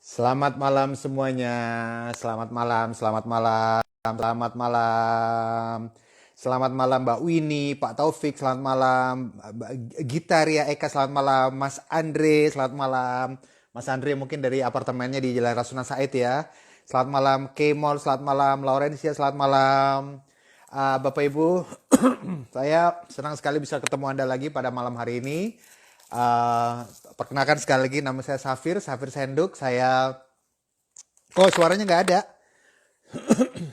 Selamat malam semuanya. Selamat malam, selamat malam, selamat malam. Selamat malam Mbak Winnie, Pak Taufik, selamat malam. Gitaria Eka, selamat malam. Mas Andre, selamat malam. Mas Andre mungkin dari apartemennya di Jalan Rasuna Said ya. Selamat malam. Kemol, selamat malam. Laurencia, selamat malam. Bapak Ibu, saya senang sekali bisa ketemu Anda lagi pada malam hari ini. Perkenalkan sekali lagi, nama saya Safir Senduk. Suaranya nggak ada.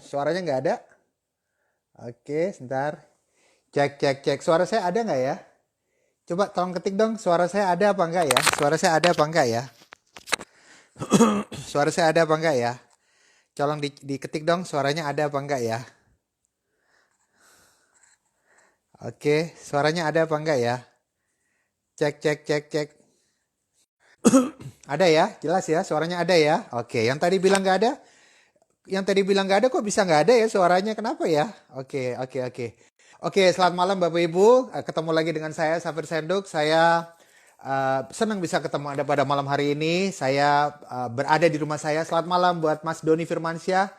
Suaranya nggak ada. Oke, sebentar. Cek. Suara saya ada nggak ya? Coba tolong ketik dong, suara saya ada apa enggak ya? Suara saya ada apa enggak ya? Suara saya ada apa enggak ya? Tolong diketik dong, suaranya ada apa enggak ya? Oke, suaranya ada apa enggak ya? Cek. Ada ya? Jelas ya? Suaranya ada ya? Oke, yang tadi bilang nggak ada? Yang tadi bilang nggak ada kok bisa nggak ada ya suaranya? Kenapa ya? Oke. Oke, selamat malam Bapak Ibu. Ketemu lagi dengan saya, Safir Senduk. Saya senang bisa ketemu Anda pada malam hari ini. Saya berada di rumah saya. Selamat malam buat Mas Doni Firmansyah,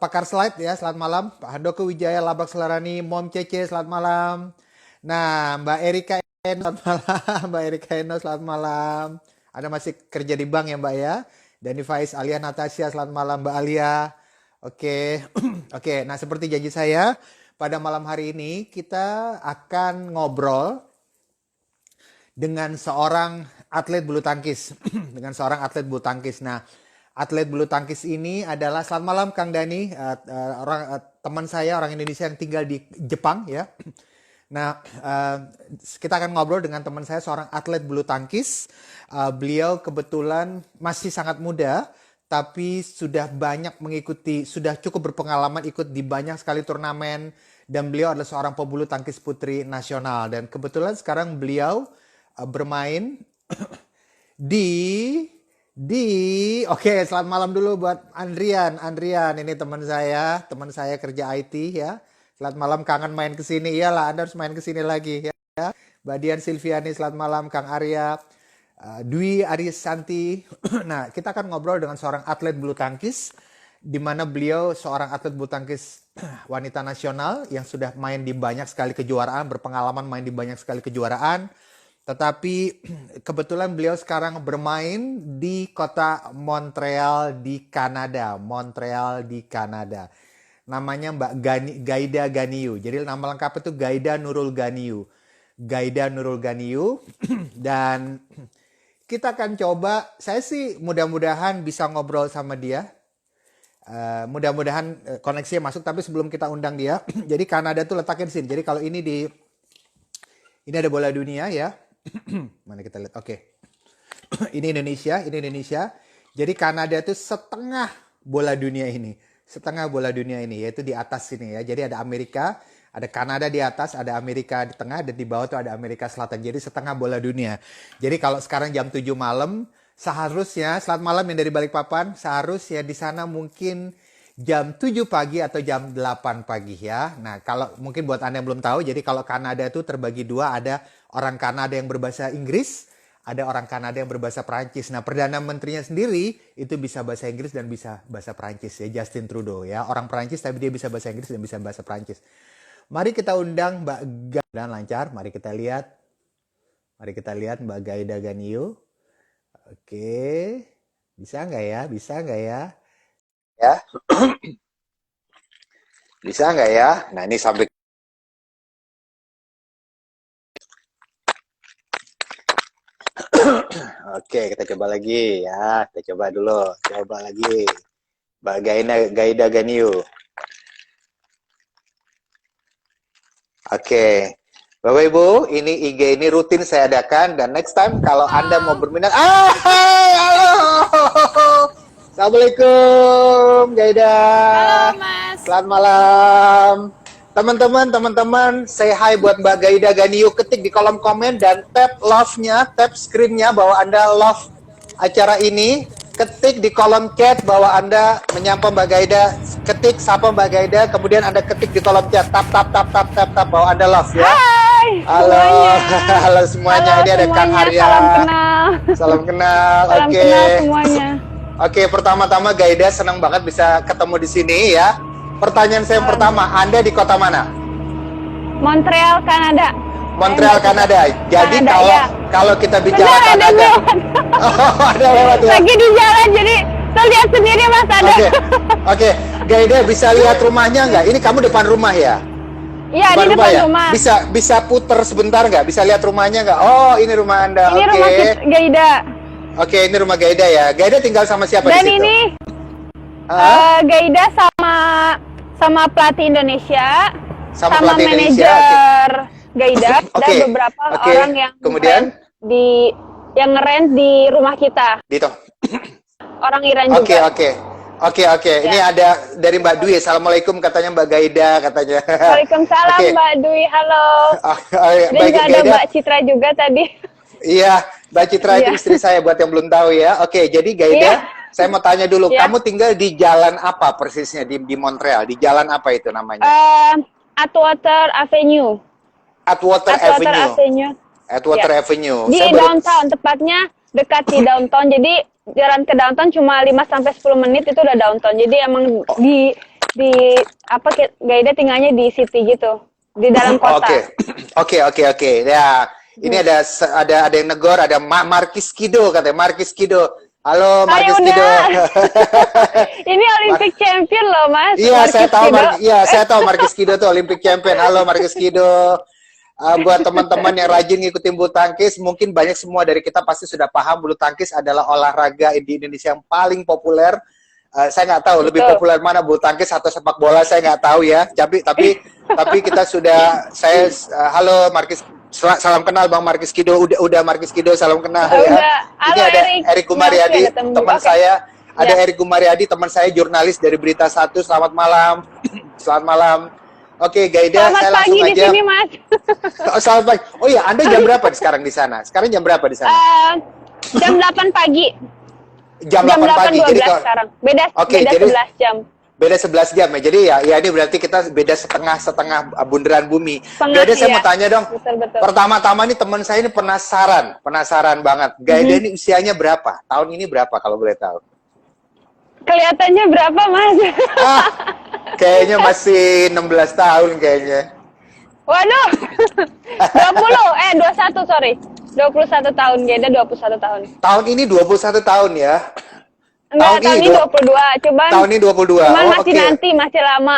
pakar slide ya, selamat malam. Pak Handoko Wijaya, Labak Selarani, Mom Cece, selamat malam. Nah, Mbak Erika Eno, selamat malam. Mbak Erika Eno, selamat malam. Anda masih kerja di bank ya Mbak ya? Dani Faiz, Alia Natasha, selamat malam Mbak Alia. Oke, Oke. Nah seperti janji saya, pada malam hari ini kita akan ngobrol dengan seorang atlet bulu tangkis. Dengan seorang atlet bulu tangkis. Nah, atlet bulu tangkis ini adalah, selamat malam Kang Dani, teman saya orang Indonesia yang tinggal di Jepang ya. Nah, kita akan ngobrol dengan teman saya, seorang atlet bulu tangkis. Beliau kebetulan masih sangat muda, tapi sudah banyak mengikuti, sudah cukup berpengalaman ikut di banyak sekali turnamen. Dan beliau adalah seorang pebulu tangkis putri nasional. Dan kebetulan sekarang beliau bermain di Oke, selamat malam dulu buat Andrian, ini teman saya kerja IT ya. Selamat malam, kangen main ke sini. Iyalah, Anda harus main ke sini lagi ya. Mbak Dian Silviani, selamat malam. Kang Arya, Dwi Arisanti. Nah, kita akan ngobrol dengan seorang atlet bulu tangkis, di mana beliau seorang atlet bulu tangkis wanita nasional yang sudah main di banyak sekali kejuaraan, berpengalaman main di banyak sekali kejuaraan. Tetapi kebetulan beliau sekarang bermain di kota Montreal di Kanada. Namanya Mbak Gaida Ganiu. Jadi nama lengkap itu Gaida Nurul Ganiu. Dan kita akan coba, saya sih mudah-mudahan bisa ngobrol sama dia. Mudah-mudahan koneksinya masuk, tapi sebelum kita undang dia, jadi Kanada tuh letaknya di sini. Jadi kalau ini ada bola dunia ya. Mana kita lihat? Oke. Ini Indonesia. Jadi Kanada itu setengah bola dunia ini, yaitu di atas sini ya. Jadi ada Amerika, ada Kanada di atas, ada Amerika di tengah, dan di bawah tuh ada Amerika Selatan. Jadi setengah bola dunia. Jadi kalau sekarang jam 7 malam, seharusnya, selamat malam yang dari Balikpapan, seharusnya di sana mungkin jam 7 pagi atau jam 8 pagi ya. Nah, kalau mungkin buat Anda yang belum tahu, jadi kalau Kanada itu terbagi dua, ada orang Kanada yang berbahasa Inggris, ada orang Kanada yang berbahasa Perancis. Nah, Perdana Menterinya sendiri itu bisa bahasa Inggris dan bisa bahasa Perancis ya, Justin Trudeau ya. Orang Perancis tapi dia bisa bahasa Inggris dan bisa bahasa Perancis. Mari kita undang Mbak Gaida. Dan lancar, mari kita lihat Mbak Gaida Ganiu. Oke. Bisa nggak ya? Ya. Bisa nggak ya? Nah, ini sampai Oke, kita coba lagi ya. Kita coba dulu. Coba lagi. Mbak Gaida Ganiu. Oke. Bapak Ibu, ini IG ini rutin saya adakan, dan next time kalau Anda mau berminat, halo. Assalamualaikum Gaida. Halo Mas. Selamat malam. Teman-teman, say hi buat Mbak Gaida Ganiu, ketik di kolom komen dan tap love-nya, tap screen-nya bahwa Anda love acara ini. ketik di kolom chat bahwa Anda menyapa Mbak Gaida, ketik sapa Mbak Gaida, kemudian Anda ketik di kolom chat tap bahwa Anda love ya. Hai Halo, semuanya. halo semuanya. Halo Ini ada Kang semuanya, Arya. salam kenal. Salam kenal. Salam Oke. kenal semuanya. Oke, pertama-tama Gaida senang banget bisa ketemu di sini ya. Pertanyaan saya yang pertama, Anda di kota mana? Montreal, Kanada. Montreal, Kanada. Jadi Kanada, kalau kita bicara Benar, ada Kanada, lewat. oh, ada lewat ya. Lagi di jalan, jadi saya lihat sendiri Mas ada. Oke. Gaida bisa lihat rumahnya nggak? Ini kamu depan rumah ya? Iya, di depan ya? rumah. Bisa puter sebentar nggak? Bisa lihat rumahnya nggak? Oh, ini rumah Anda. Ini rumah Gaida. Oke, ini rumah Gaida ya. Gaida tinggal sama siapa Dan di situ? ini Gaida sama pelatih Indonesia, Sama sama pelatih Indonesia, manajer Gaida, dan Oke. beberapa Oke. orang yang Kemudian? ngerent di rumah kita. Dito. Orang Iran Oke. juga. Oke. Ini ada dari Mbak Dwi. Assalamualaikum katanya Mbak Gaida katanya. Waalaikumsalam Oke. Mbak Dwi, halo. Dan Baik, juga ada Gaida. Mbak Citra juga tadi. Iya, Mbak Citra itu Iya. istri saya buat yang belum tahu ya. Oke, jadi Gaida, Iya. saya mau tanya dulu, Iya. kamu tinggal di jalan apa persisnya di Montreal? Di jalan apa itu namanya? Atwater Avenue. Atwater Avenue. Atwater Iya. Avenue. Di Saya baru- downtown, tepatnya dekat di downtown. Jadi jalan ke downtown cuma 5-10 menit itu udah downtown. Jadi emang di Gaida tinggalnya di city gitu, di dalam kota. Oke. Ya, ini ada yang negor, ada Markis Kido katanya, Markis Kido. Halo Markis udah. Kido. Ini Olympic champion loh Mas. Iya, saya Markis tahu. Kido. Saya tahu Markis Kido tuh Olympic champion. Halo Markis Kido. Buat teman-teman yang rajin ngikutin bulu tangkis, mungkin banyak semua dari kita pasti sudah paham bulu tangkis adalah olahraga di Indonesia yang paling populer. Saya nggak tahu lebih populer mana bulu tangkis atau sepak bola, saya nggak tahu ya. Tapi kita sudah halo Markis, salam kenal Bang Markis Kido. Udah Markis Kido, salam kenal ya. Udah. Halo, Ini ada Erik Erik. Gumariadi, Masih ada temen teman juga. saya. Ada Ya. Erik Gumariadi, teman saya jurnalis dari Berita Satu. Selamat malam. Selamat malam. Oke, Gaida, Selamat saya pagi langsung di aja. sini Mas. Selamat pagi. Oh iya, Anda jam berapa sekarang di sana? Sekarang jam berapa di sana? Jam 8 pagi. Jam Jam 8 pagi. 8.12 Jadi sekarang. Beda Oke, 11 jam. beda 11 jam ya. Jadi ya ini berarti kita beda setengah bundaran bumi. Setengah, Gaida, saya iya. mau tanya dong. Betul. Pertama-tama nih teman saya ini penasaran banget. Gaida ini usianya berapa? Tahun ini berapa kalau boleh tahu? Kelihatannya berapa Mas? Kayaknya masih 16 tahun kayaknya. Waduh. 21 sorry. 21 tahun, Gaida 21 tahun. Tahun ini 21 tahun ya. Enggak, tahun ini 22. Cuman Tahun ini 22. Cuman Oh, masih oke. nanti, masih lama.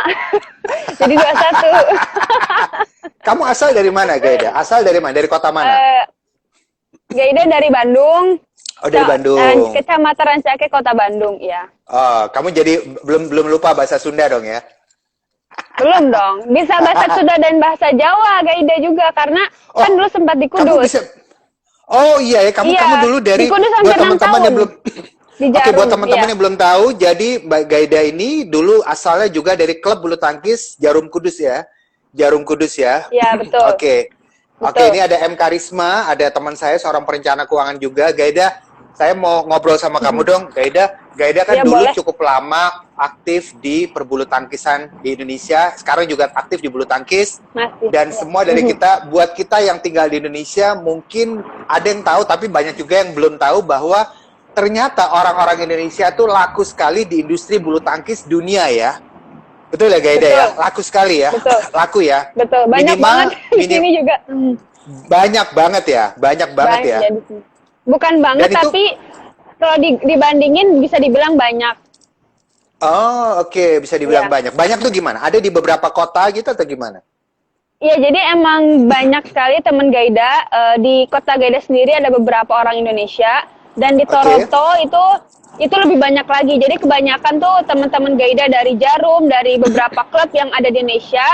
Jadi 21. Kamu asal dari mana, Gaida? Asal dari mana? Dari kota mana? Gaida dari Bandung. Oh, dari Bandung. Kecamatan Rancake, Kota Bandung, ya. Oh, kamu jadi belum lupa bahasa Sunda dong ya? Belum dong. Bisa bahasa Sunda dan bahasa Jawa, Gaida juga. Karena kan dulu sempat di Kamu Kudus. bisa. Oh iya ya, kamu dulu dari di Kudus buat sampai 6 teman-teman tahun. yang belum Di Oke, Jarum, buat teman-teman iya. yang belum tahu, jadi Mbak Gaida ini dulu asalnya juga dari klub bulu tangkis Jarum Kudus ya. Jarum Kudus ya. Iya, betul. Oke. Oke, Betul. ini ada M Karisma, ada teman saya seorang perencana keuangan juga. Gaida, saya mau ngobrol sama kamu dong. Gaida kan Ya, dulu boleh. cukup lama aktif di perbulu tangkisan di Indonesia. Sekarang juga aktif di bulu tangkis. Masih. Dan ya. semua dari kita, buat kita yang tinggal di Indonesia, mungkin ada yang tahu, tapi banyak juga yang belum tahu bahwa ternyata orang-orang Indonesia tuh laku sekali di industri bulu tangkis dunia ya. Betul ya Gaida ya? Laku sekali ya? Betul. Laku ya? Betul. Banyak banget di sini juga. Banyak banget ya? Banyak banget ya? Ya, di sini. Bukan banget, Dan itu- tapi kalau dibandingin bisa dibilang banyak. Oh, oke. Bisa dibilang Iya. banyak. Banyak tuh gimana? Ada di beberapa kota gitu atau gimana? Iya, jadi emang banyak sekali teman Gaida. Di kota Gaida sendiri ada beberapa orang Indonesia. Dan di Oke. Toronto itu lebih banyak lagi. Jadi kebanyakan tuh teman-teman Gaida dari Jarum, dari beberapa klub yang ada di Indonesia.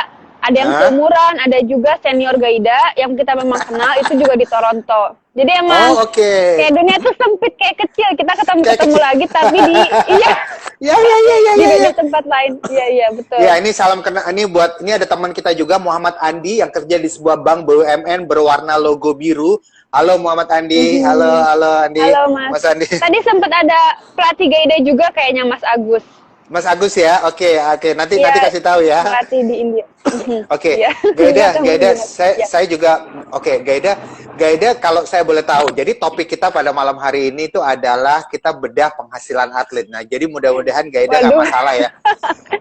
Ada yang Hah? seumuran, ada juga senior Gaida yang kita memang kenal itu juga di Toronto. Jadi emang Oh, oke. kayak dunia tuh sempit kayak kecil. Kita Kayak ketemu-ketemu kecil. lagi tapi di iya Ya, ya, ya, ya, di ya, beda ya. tempat lain. Iya iya betul. Ya, ini salam kenal. Ini ada teman kita juga, Muhammad Andi, yang kerja di sebuah bank BUMN berwarna logo biru. Halo Muhammad Andi, Mhm. halo Andi, Halo Mas. Mas Andi. Tadi sempat ada pelatih Gaida juga kayaknya Mas Agus. Mas Agus ya, oke, nanti Iya, kasih tahu ya. pelatih di India. Mhm. Oke, Iya. Nggak tahu Gaida, ingat. Ya. saya juga, oke, Gaida, kalau saya boleh tahu, jadi topik kita pada malam hari ini itu adalah kita bedah penghasilan atlet. Nah, jadi mudah-mudahan Gaida nggak Waduh. masalah ya.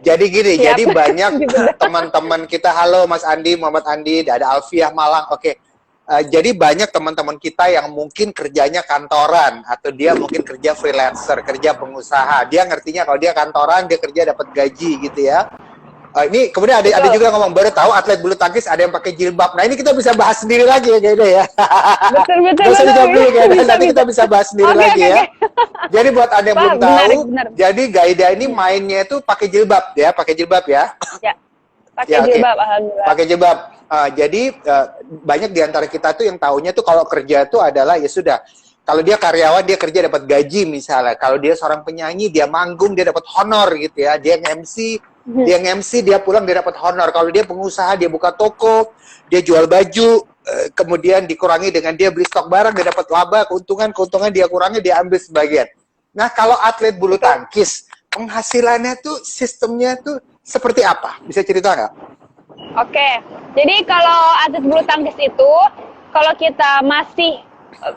Jadi gini, Siap. jadi banyak Dibedah. teman-teman kita, halo Mas Andi, Muhammad Andi, ada Alfiah Malang, oke. Jadi banyak teman-teman kita yang mungkin kerjanya kantoran atau dia mungkin kerja freelancer, kerja pengusaha. Dia ngertinya kalau dia kantoran, dia kerja dapat gaji gitu ya. Ini kemudian ada Betul. juga ngomong baru tahu atlet bulu tangkis ada yang pakai jilbab. Nah ini kita bisa bahas sendiri lagi ya kayaknya ya. Betul betul Gak usah betul. dijawab dulu kayaknya. Bisa, Nanti kita bisa bahas sendiri Oke, lagi oke, ya. oke. Jadi buat anda yang Wah, belum tahu, menarik, benar. jadi Gaida ini mainnya itu pakai jilbab ya, pakai jilbab ya. Ya. Pakai Ya, oke. jilbab alhamdulillah. Pakai jilbab. Jadi banyak di antara kita tuh yang taunya tuh kalau kerja tuh adalah ya sudah. Kalau dia karyawan dia kerja dapat gaji misalnya. Kalau dia seorang penyanyi dia manggung dia dapat honor gitu ya. Dia nge-MC, dia pulang dia dapat honor. Kalau dia pengusaha dia buka toko, dia jual baju, kemudian dikurangi dengan dia beli stok barang dia dapat laba, keuntungan dia kurangi dia ambil sebagian. Nah, kalau atlet bulu tangkis penghasilannya tuh sistemnya tuh seperti apa? Bisa cerita nggak? Oke. Jadi kalau atlet bulu tangkis itu kalau kita masih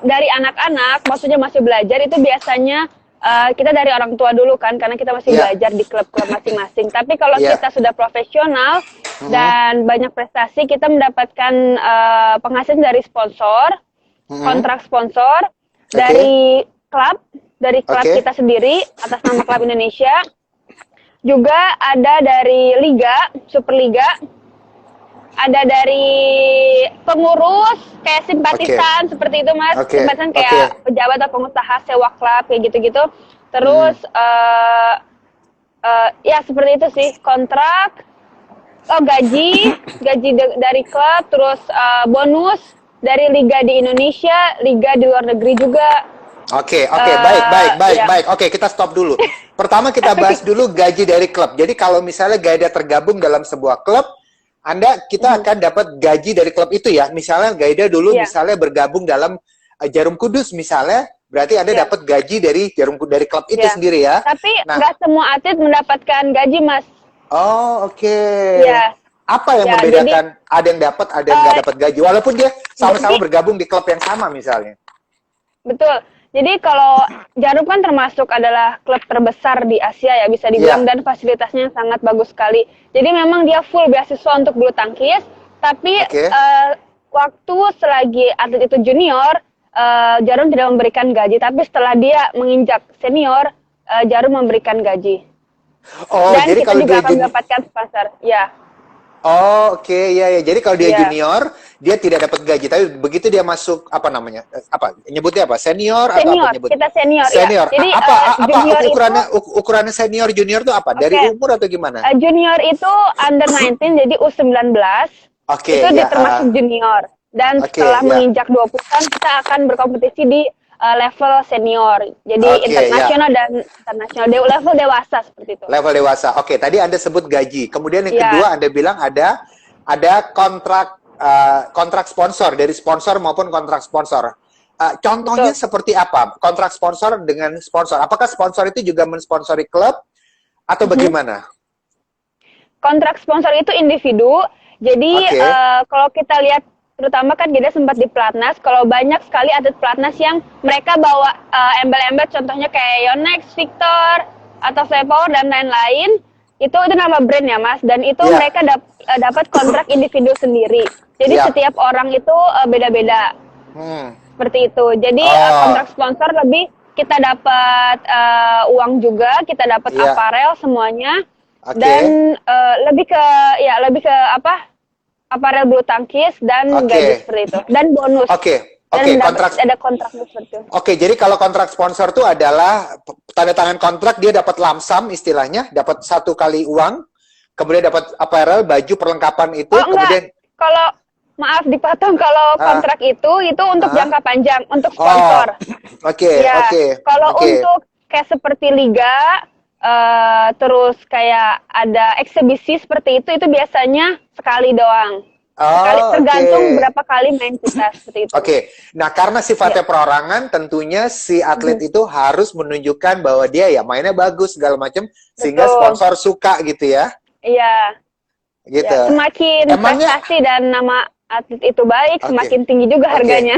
dari anak-anak, maksudnya masih belajar itu biasanya kita dari orang tua dulu kan, karena kita masih belajar di klub-klub masing-masing. Tapi kalau kita sudah profesional dan banyak prestasi, kita mendapatkan penghasilan dari sponsor, kontrak sponsor, dari klub kita sendiri atas nama klub Indonesia. Juga ada dari liga, Superliga, ada dari pengurus kayak simpatisan seperti itu Mas, simpatisan kayak pejabat atau pengusaha sewa klub kayak gitu-gitu. Terus ya seperti itu sih, kontrak, gaji dari klub, terus bonus dari liga di Indonesia, liga di luar negeri juga. Oke, baik. Oke, kita stop dulu. Pertama kita bahas dulu gaji dari klub. Jadi kalau misalnya Gaida tergabung dalam sebuah klub, kita akan dapat gaji dari klub itu ya. Misalnya Gaida dulu misalnya bergabung dalam Jarum Kudus misalnya, berarti Anda dapat gaji dari dari klub itu sendiri ya. Tapi nggak semua atlet mendapatkan gaji, Mas. Oh, oke. Ya. Apa yang membedakan? Jadi, ada yang dapat, ada yang nggak dapat gaji, walaupun dia sama-sama bergabung di klub yang sama misalnya. Betul. Jadi kalau Jarum kan termasuk adalah klub terbesar di Asia ya bisa dibilang dan fasilitasnya sangat bagus sekali. Jadi memang dia full beasiswa untuk bulu tangkis, tapi waktu selagi atlet itu junior, Jarum tidak memberikan gaji, tapi setelah dia menginjak senior, Jarum memberikan gaji. Oh, dan jadi kita kalau juga dia akan mendapatkan sponsor, ya. Oh, oke, ya. Jadi kalau dia junior, dia tidak dapat gaji. Tapi begitu dia masuk, apa namanya? Nyebutnya apa? Senior atau apa nyebutnya? Kita senior. Senior. Ya. Jadi, apa ukurannya itu, senior junior itu apa? Dari umur atau gimana? Junior itu under 19, jadi U19. Itu termasuk junior. Dan setelah menginjak 20-an, kita akan berkompetisi di level senior, jadi internasional dan internasional, level dewasa seperti itu. Level dewasa. Oke, tadi Anda sebut gaji. Kemudian yang kedua Anda bilang ada kontrak sponsor dari sponsor maupun kontrak sponsor. Contohnya seperti apa? Kontrak sponsor dengan sponsor. Apakah sponsor itu juga mensponsori klub atau bagaimana? Kontrak sponsor itu individu. Jadi kalau kita lihat terutama kan kita sempat di Platnas, kalau banyak sekali atlet Platnas yang mereka bawa embel-embel contohnya kayak Yonex, Victor, atau Flypower dan lain-lain, itu nama brand ya Mas, dan itu mereka dapat kontrak individu sendiri. Jadi setiap orang itu beda-beda. Seperti itu. Jadi kontrak sponsor lebih kita dapat uang juga, kita dapat aparel semuanya. Dan lebih ke apa? Aparel bulu tangkis dan gaji seperti itu dan bonus. Ada kontrak seperti itu. Oke, jadi kalau kontrak sponsor itu adalah tanda tangan kontrak, dia dapat lamsam istilahnya, dapat satu kali uang. kemudian dapat apparel, baju, perlengkapan itu, Oh enggak, kemudian kalau maaf dipotong, kalau kontrak itu untuk ah. jangka panjang, untuk Oh, sponsor. oke, Ya, oke, kalau oke. untuk kayak seperti liga, terus kayak ada eksibisi seperti itu biasanya sekali doang. Sekali, Oh, oke. tergantung berapa kali main kita seperti itu. Oke, nah karena sifatnya Ya. perorangan, tentunya si atlet itu harus menunjukkan bahwa dia ya mainnya bagus segala macam, sehingga Betul. sponsor suka gitu ya, Iya. gitu. Ya, semakin Emangnya, prestasi dan nama atlet itu baik, oke, semakin tinggi juga oke, harganya.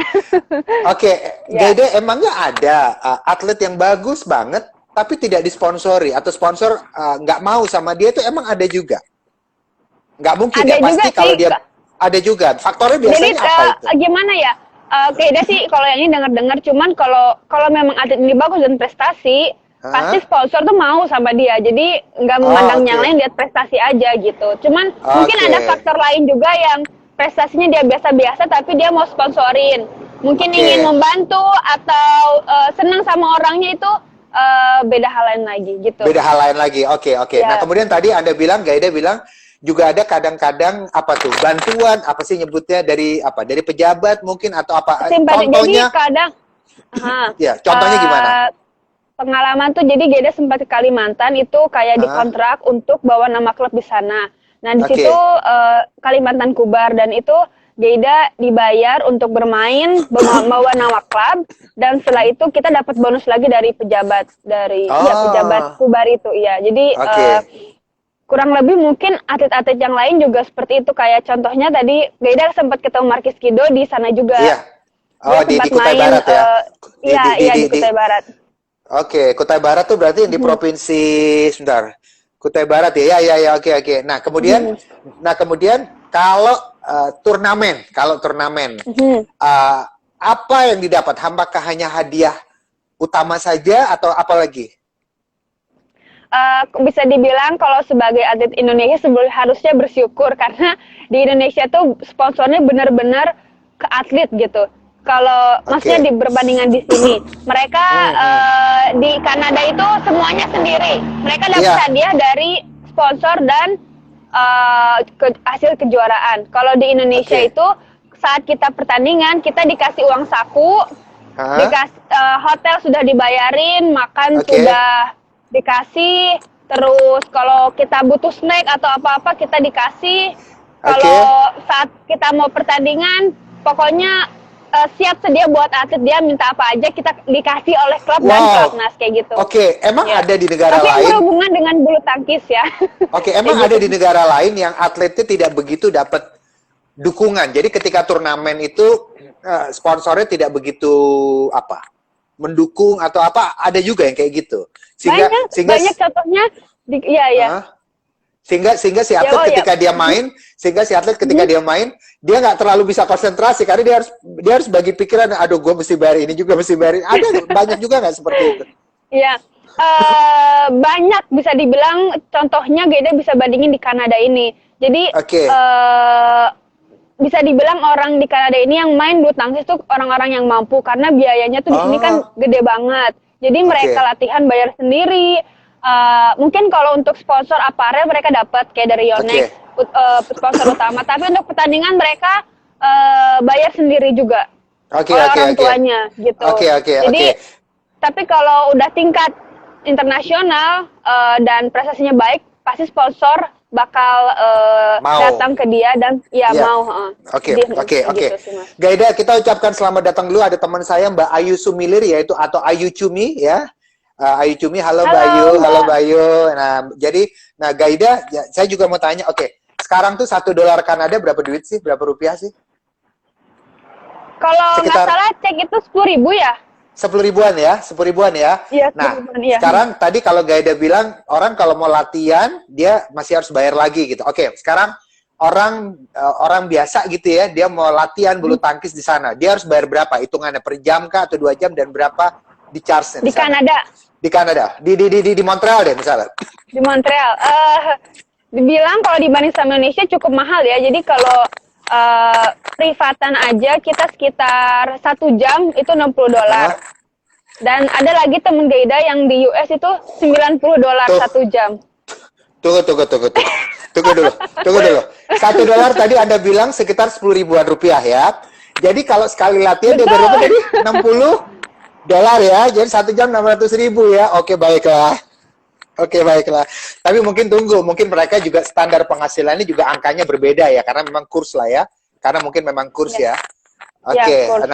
oke, Ya. Gaida, emangnya ada atlet yang bagus banget, tapi tidak disponsori atau sponsor nggak mau sama dia itu emang ada juga? Nggak mungkin Ada ya, juga pasti kalau sih. dia ada juga. Faktornya Jadi biasanya apa itu? gimana ya? Kayaknya sih kalau yang ini dengar-dengar, cuman kalau memang atlet ini bagus dan prestasi, pasti Hah? sponsor tuh mau sama dia. Jadi nggak Oh, memandang yang oke. lain, lihat prestasi aja gitu. Cuman mungkin Oke. ada faktor lain juga yang prestasinya dia biasa-biasa tapi dia mau sponsorin. Mungkin ingin Oke. membantu atau senang sama orangnya itu beda hal lain lagi gitu. Beda hal lain lagi. Oke, oke. Nah, Ya, kemudian tadi Anda bilang, Gaida bilang juga ada kadang-kadang apa tuh? Bantuan apa sih nyebutnya dari apa? Dari pejabat mungkin atau apa? simpati. Jadi Contohnya kadang ya, contohnya gimana? pengalaman tuh, jadi Geda sempat ke Kalimantan itu kayak Hah? dikontrak untuk bawa nama klub di sana. Nah, di situ Oke. Kalimantan Kubar, dan itu Geda dibayar untuk bermain bawa nama klub, dan setelah itu kita dapat bonus lagi dari pejabat, pejabat Oh, Kubar itu, iya. Jadi oke. kurang lebih mungkin atlet-atlet yang lain juga seperti itu, kayak contohnya tadi Geda sempat ketemu Markis Kido di sana juga. Iya. Dia Oh, di sempat Kutai main, Barat ya. di Kutai Barat. Oke, Kutai Barat tuh berarti yang di provinsi, sebentar. Kutai Barat ya, ya, ya, ya, oke, oke. Nah kemudian kalau turnamen, uh, apa yang didapat? Apakah hanya hadiah utama saja atau apa lagi? Bisa dibilang kalau sebagai atlet Indonesia harusnya bersyukur, karena di Indonesia tuh sponsornya benar-benar ke atlet gitu. Kalau maksudnya Oke. berbandingan di sini, mereka di Kanada itu semuanya sendiri. Mereka dapat Iya, hadiah dari sponsor dan hasil kejuaraan. Kalau di Indonesia oke. itu saat kita pertandingan, kita dikasih uang saku, Hah? hotel sudah dibayarin, makan Oke, sudah dikasih, terus kalau kita butuh snack atau apa-apa kita dikasih. oke. Kalau saat kita mau pertandingan, pokoknya siap sedia buat atlet, dia minta apa aja kita dikasih oleh klub dan Wow. pelatnas kayak gitu. Oke, emang Ya. ada di negara Tapi yang lain? berhubungan dengan bulu tangkis ya. Oke, Kayak emang ada gitu. di negara lain yang atletnya tidak begitu dapat dukungan. Jadi ketika turnamen itu sponsornya tidak begitu apa? Mendukung atau apa? Ada juga yang kayak gitu. Sehingga Banyak sehingga banyak contohnya. Iya ya. Hah? Sehingga si Ya, atlet oh ya. ketika dia main, dia nggak terlalu bisa konsentrasi karena dia harus bagi pikiran, aduh gue mesti bayar ini juga mesti bayar ini. Ada banyak juga nggak seperti itu? Iya, banyak bisa dibilang, contohnya Geda bisa bandingin di Kanada ini. Jadi Oke. bisa dibilang orang di Kanada ini yang main bulu tangkis tuh orang-orang yang mampu, karena biayanya tuh di sini kan Oh, gede banget. Jadi mereka oke. latihan bayar sendiri. Mungkin kalau untuk sponsor aparel mereka dapat kayak dari Yonex, Oke. sponsor utama. Tapi untuk pertandingan mereka bayar sendiri juga Oke, oleh oke, orang oke. tuanya gitu. Oke, oke, Jadi oke. tapi kalau udah tingkat internasional dan prestasinya baik, pasti sponsor bakal Mau. datang ke dia dan ya Ya. mau. Oke, Dia oke, kayak oke. gitu sih, Mas. Gaida, kita ucapkan selamat datang dulu. Ada teman saya Mbak Ayu Sumilir, yaitu atau Ayu Cumi ya. Ayu Cumi, halo Mbak Ayu, Halo, halo Mbak. Mbak Ayu. Nah Gaida, ya, saya juga mau tanya. Oke, sekarang tuh $1 Kanada berapa duit sih? Berapa rupiah sih? Kalau nggak Sekitar salah cek itu 10.000 ya? 10 ribuan ya, 10 ribuan ya. Iya, Nah, 10.000, iya. sekarang tadi kalau Gaida bilang orang kalau mau latihan dia masih harus bayar lagi gitu. Oke, sekarang orang biasa gitu ya, dia mau latihan bulu tangkis di sana, dia harus bayar berapa? Hitungannya per jam kah atau 2 jam dan berapa di charge-nya Di di sana? Kanada, Di Kanada, di Montreal deh misalnya. di Montreal. Dibilang kalau dibanding sama Indonesia cukup mahal ya. Jadi kalau privatan aja kita sekitar 1 jam itu $60. Hah? Dan ada lagi temen Gaida yang di US itu $90 Tuh. 1 jam. Tunggu. Tunggu dulu, tunggu dulu. $1 tadi Anda bilang sekitar 10 ribuan rupiah ya. Jadi kalau sekali latihan dia Betul. berapa tadi? $60 ya. Jadi 1 jam 600 ribu ya. Oke, baiklah. Oke, baiklah. Tapi mungkin tunggu, mungkin mereka juga standar penghasilannya juga angkanya berbeda ya, karena memang kurs lah ya. Karena mungkin memang kurs ya. Ya, Oke. kurs.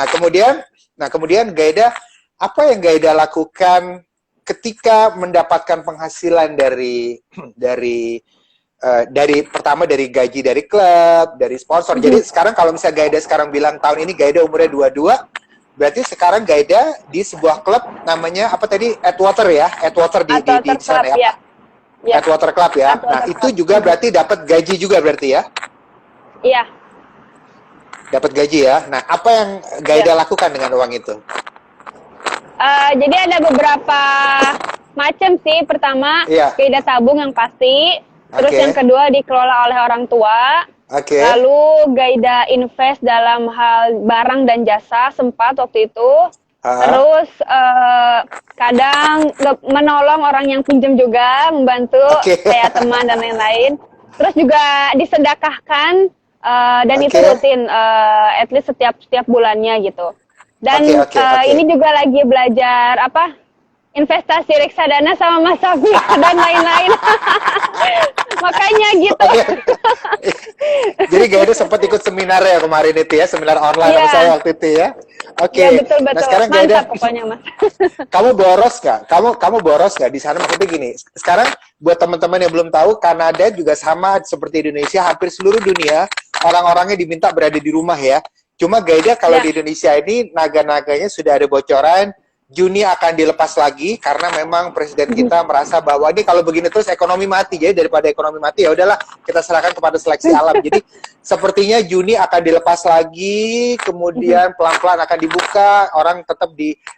Nah kemudian Gaida, apa yang Gaida lakukan ketika mendapatkan penghasilan dari pertama dari gaji dari klub, dari sponsor. Jadi sekarang kalau misalnya Gaida sekarang bilang tahun ini Gaida umurnya 22, berarti sekarang Gaida di sebuah klub namanya apa tadi? Atwater ya, Atwater di Atwater sana Club, ya. ya. Atwater Club ya. Atwater Nah, Club. itu juga berarti dapat gaji juga berarti ya. Iya. Dapat gaji ya. Nah, apa yang Gaida lakukan dengan uang itu? Jadi ada beberapa macam sih. Pertama, Iya. Gaida tabung yang pasti. Terus Oke. yang kedua dikelola oleh orang tua. Oke. Lalu Gaida invest dalam hal barang dan jasa sempat waktu itu. Terus kadang menolong orang yang pinjam juga, membantu kayak teman dan lain-lain. Terus juga disedekahkan dan itu rutin, at least setiap bulannya gitu. Dan ini juga lagi belajar investasi reksadana sama Mas Safi dan lain-lain. Makanya gitu. Jadi Gaida sempat ikut seminar ya kemarin itu ya, seminar online sama saya waktu itu ya. Oke. Ya, betul. Nah, sekarang mantap Gaida, pokoknya Mas. kamu boros nggak? Kamu boros nggak di sana? Maksudnya gini, sekarang buat teman-teman yang belum tahu, Kanada juga sama seperti Indonesia, hampir seluruh dunia orang-orangnya diminta berada di rumah ya. Cuma Gaida kalau di Indonesia ini naga-naganya sudah ada bocoran. Juni akan dilepas lagi karena memang presiden kita merasa bahwa ini kalau begini terus ekonomi mati. Jadi daripada ekonomi mati ya udahlah kita serahkan kepada seleksi alam. Jadi sepertinya Juni akan dilepas lagi, kemudian pelan-pelan akan dibuka, orang tetap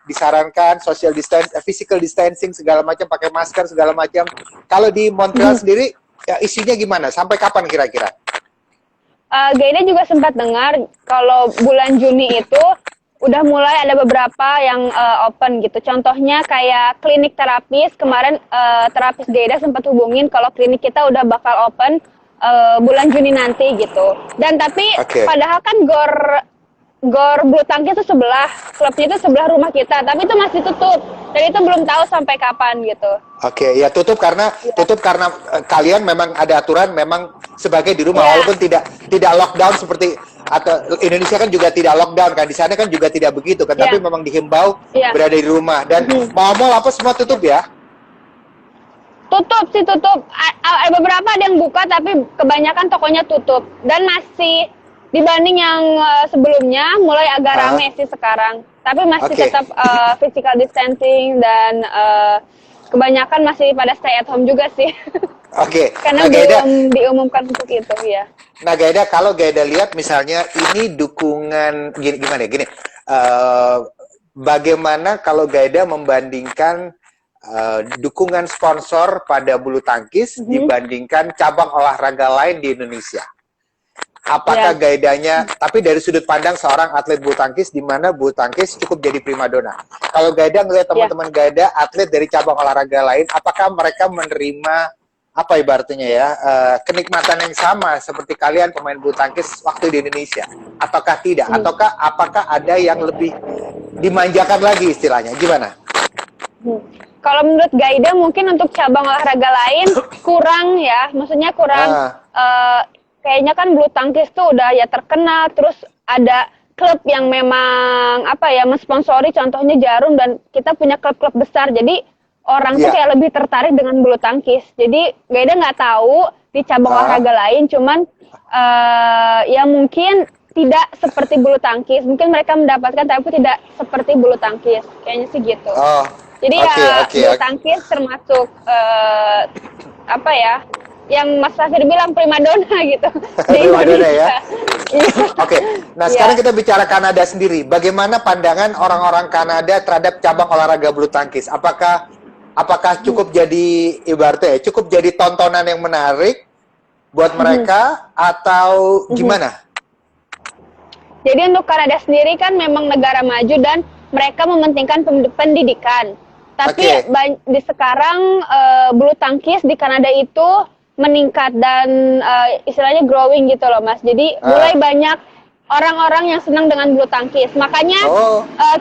disarankan social distance, physical distancing segala macam, pakai masker segala macam. Kalau di Montreal sendiri ya, isinya gimana? Sampai kapan kira-kira? Gaida juga sempat dengar kalau bulan Juni itu udah mulai ada beberapa yang open gitu. Contohnya kayak klinik terapis. Kemarin terapis Gaida sempat hubungin kalau klinik kita udah bakal open bulan Juni nanti gitu. Dan tapi padahal kan gor bulu tangkis itu sebelah, klubnya itu sebelah rumah kita, tapi itu masih tutup. Dan itu belum tahu sampai kapan gitu. Oke, ya tutup karena kalian memang ada aturan memang sebagai di rumah walaupun tidak lockdown seperti atau Indonesia kan juga tidak lockdown kan, di sana kan juga tidak begitu kan, tapi memang dihimbau berada di rumah dan mall apa semua tutup ya? Tutup. Beberapa ada yang buka tapi kebanyakan tokonya tutup dan masih dibanding yang sebelumnya mulai agak ramai sih sekarang, tapi masih tetap physical distancing dan kebanyakan masih pada stay at home juga sih. Karena belum diumumkan untuk itu ya. Nah Gaida, kalau Gaida lihat misalnya ini dukungan gimana ya? Bagaimana kalau Gaida membandingkan dukungan sponsor pada bulu tangkis dibandingkan cabang olahraga lain di Indonesia? Apakah Gaidanya, tapi dari sudut pandang seorang atlet bulu tangkis, di mana bulu tangkis cukup jadi primadona. Kalau Gaida ngelihat teman-teman Gaida, atlet dari cabang olahraga lain, apakah mereka menerima apa ibaratnya ya, kenikmatan yang sama seperti kalian pemain bulu tangkis waktu di Indonesia? Ataukah tidak? Ataukah apakah ada yang lebih dimanjakan lagi istilahnya? Gimana? Kalau menurut Gaida mungkin untuk cabang olahraga lain kurang ya, maksudnya kurang. Kayaknya kan bulu tangkis tuh udah ya terkenal, terus ada klub yang memang mensponsori, contohnya Jarum, dan kita punya klub-klub besar, jadi orang tuh kayak lebih tertarik dengan bulu tangkis. Jadi Gaida nggak tahu di cabang olahraga lain, cuman ya mungkin tidak seperti bulu tangkis, mungkin mereka mendapatkan tapi tidak seperti bulu tangkis, kayaknya sih gitu. Jadi bulu tangkis termasuk yang Mas Safir bilang primadona gitu. Primadona ya. Nah sekarang kita bicara Kanada sendiri. Bagaimana pandangan orang-orang Kanada terhadap cabang olahraga bulu tangkis? Apakah cukup jadi ibaratnya cukup jadi tontonan yang menarik buat mereka atau gimana? Jadi untuk Kanada sendiri kan memang negara maju dan mereka mementingkan pendidikan. Tapi di sekarang bulu tangkis di Kanada itu meningkat dan istilahnya growing gitu loh Mas. Jadi mulai banyak orang-orang yang senang dengan bulu tangkis. Makanya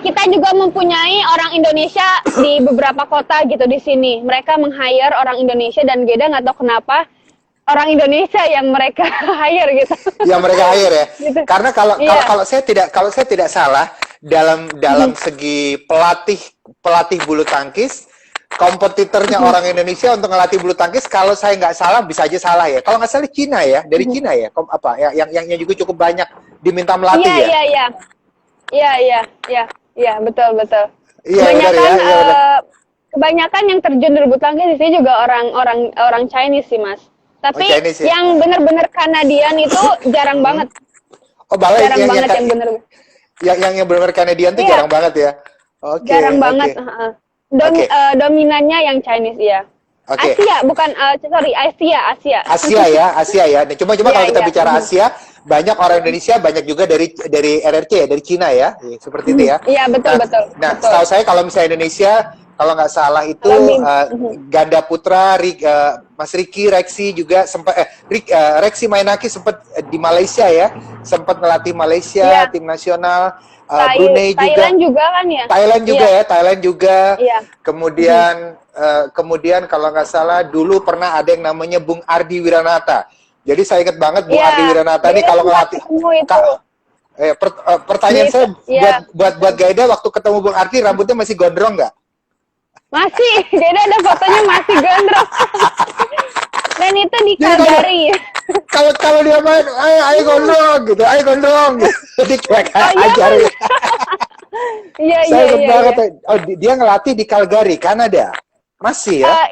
kita juga mempunyai orang Indonesia di beberapa kota gitu di sini. Mereka meng-hire orang Indonesia dan Geda nggak tahu kenapa orang Indonesia yang mereka hire gitu. Yang mereka hire ya. Gitu. Karena kalau Iya. kalau saya tidak salah dalam segi pelatih bulu tangkis, kompetitornya orang Indonesia untuk ngelatih bulu tangkis, kalau saya nggak salah, bisa aja salah ya. Kalau nggak salah Cina ya, dari Cina ya, yang juga cukup banyak diminta melatih ya. Iya, betul. Iya, Kebanyakan benar ya. Iya, benar. kebanyakan yang terjun di bulu tangkis di sini juga orang Chinese sih Mas. Tapi Chinese ya? yang benar-benar Kanadian itu jarang banget. Oh, malah Jarang banget yang benar. yang benar-benar Kanadian tuh Iya. jarang banget ya. Oke. Jarang banget. Oke. Dominannya yang Chinese ya. Oke. Asia bukan sorry Asia. Asia ya. Nah, cuma Iya, kalau kita iya. bicara Asia, banyak orang Indonesia, banyak juga dari RRC ya, dari Cina ya. Seperti itu ya. Iya, betul. Nah, Betul. setahu saya kalau misalnya Indonesia, kalau nggak salah itu ganda putra Mas Ricky Rexi juga sempat Rexi Mainaki sempat di Malaysia ya, sempat ngelatih Malaysia Iya. tim nasional. Brunei juga. Thailand juga kan ya? Thailand juga Iya. ya, Thailand juga. Iya. Kemudian kalau nggak salah dulu pernah ada yang namanya Bung Ardi Wiranata. Jadi saya ingat banget Bung Iya. Ardi Wiranata ini Dia kalau sempat ngelatih. ketemu itu. Pertanyaan Gitu, saya iya. buat Gaida, waktu ketemu Bung Ardi rambutnya masih gondrong nggak? Masih, jadi ada fotonya masih gondrong. Dan itu di Jadi Calgary. Kalau dia main, ayo gondrong gitu, ayo gondrong. Jadi kayak ajar. Iya. Saya ingat banget. Oh, dia ngelatih di Calgary, Kanada. Masih ya?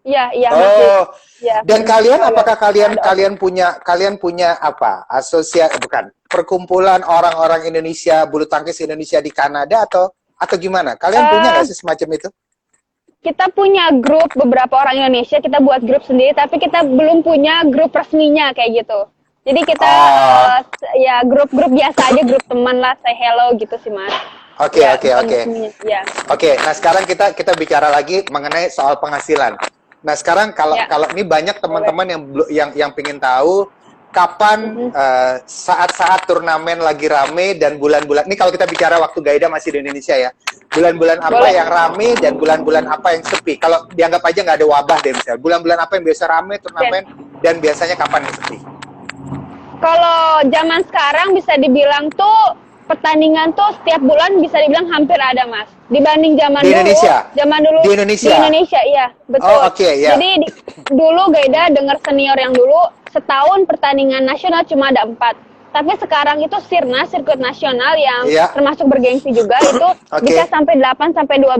Iya, masih. Oh. Iya. Dan kalian, apakah kalian punya apa? Perkumpulan orang-orang Indonesia bulu tangkis Indonesia di Kanada atau gimana? Kalian punya nggak sih semacam itu? Kita punya grup beberapa orang Indonesia, kita buat grup sendiri, tapi kita belum punya grup resminya kayak gitu. Jadi kita ya grup-grup biasa aja, grup teman lah, say hello gitu sih Mas. Oke. Ya, resminya. Oke, nah sekarang kita bicara lagi mengenai soal penghasilan. Nah sekarang kalau ini banyak teman-teman yang pengen tahu kapan saat-saat turnamen lagi rame dan bulan-bulan ini, kalau kita bicara waktu Gaida masih di Indonesia ya, bulan-bulan apa yang rame dan bulan-bulan apa yang sepi. Kalau dianggap aja nggak ada wabah deh misalnya, bulan-bulan apa yang biasa rame turnamen dan biasanya kapan yang sepi? Kalau zaman sekarang bisa dibilang tuh pertandingan tuh setiap bulan bisa dibilang hampir ada Mas. Dibanding zaman Di dulu. Indonesia? Zaman dulu Di Indonesia? Di Indonesia, iya. Betul. Oh, oke, ya. Jadi dulu Gaida dengar senior yang dulu setahun pertandingan nasional cuma ada 4. Tapi sekarang itu sirkuit nasional yang termasuk bergengsi juga itu bisa sampai 8 sampai 12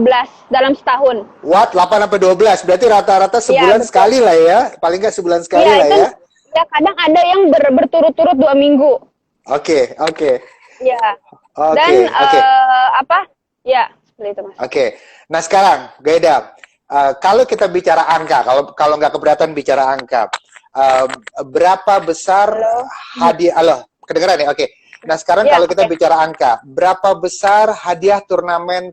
dalam setahun. What? 8 sampai 12? Berarti rata-rata sebulan sekali lah ya. Paling nggak sebulan sekali lah ya. Ya kadang ada yang berturut-turut 2 minggu. Oke. Iya. Oke, Dan oke. Ya, seperti itu Mas. Oke. Nah sekarang Gaida, kalau kita bicara angka, kalau nggak keberatan bicara angka, berapa besar hadiah? Halo, kedengeran ya? Oke. Nah sekarang kalau kita bicara angka, berapa besar hadiah turnamen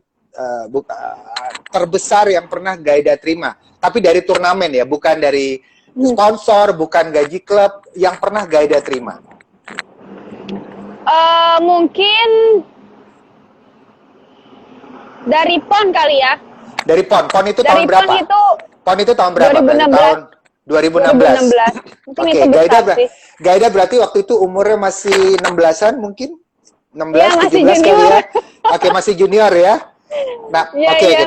terbesar yang pernah Gaida terima? Tapi dari turnamen ya, bukan dari sponsor, bukan gaji klub, yang pernah Gaida terima. Mungkin dari PON kali ya. Dari PON. PON itu dari tahun berapa? PON itu tahun berapa? 2016. Tahun 2016. Mungkin Oke, itu besar sih. Gaida berarti waktu itu umurnya masih 16-an mungkin? 16, ya, 17 kali ya? Oke, masih junior ya? Nah,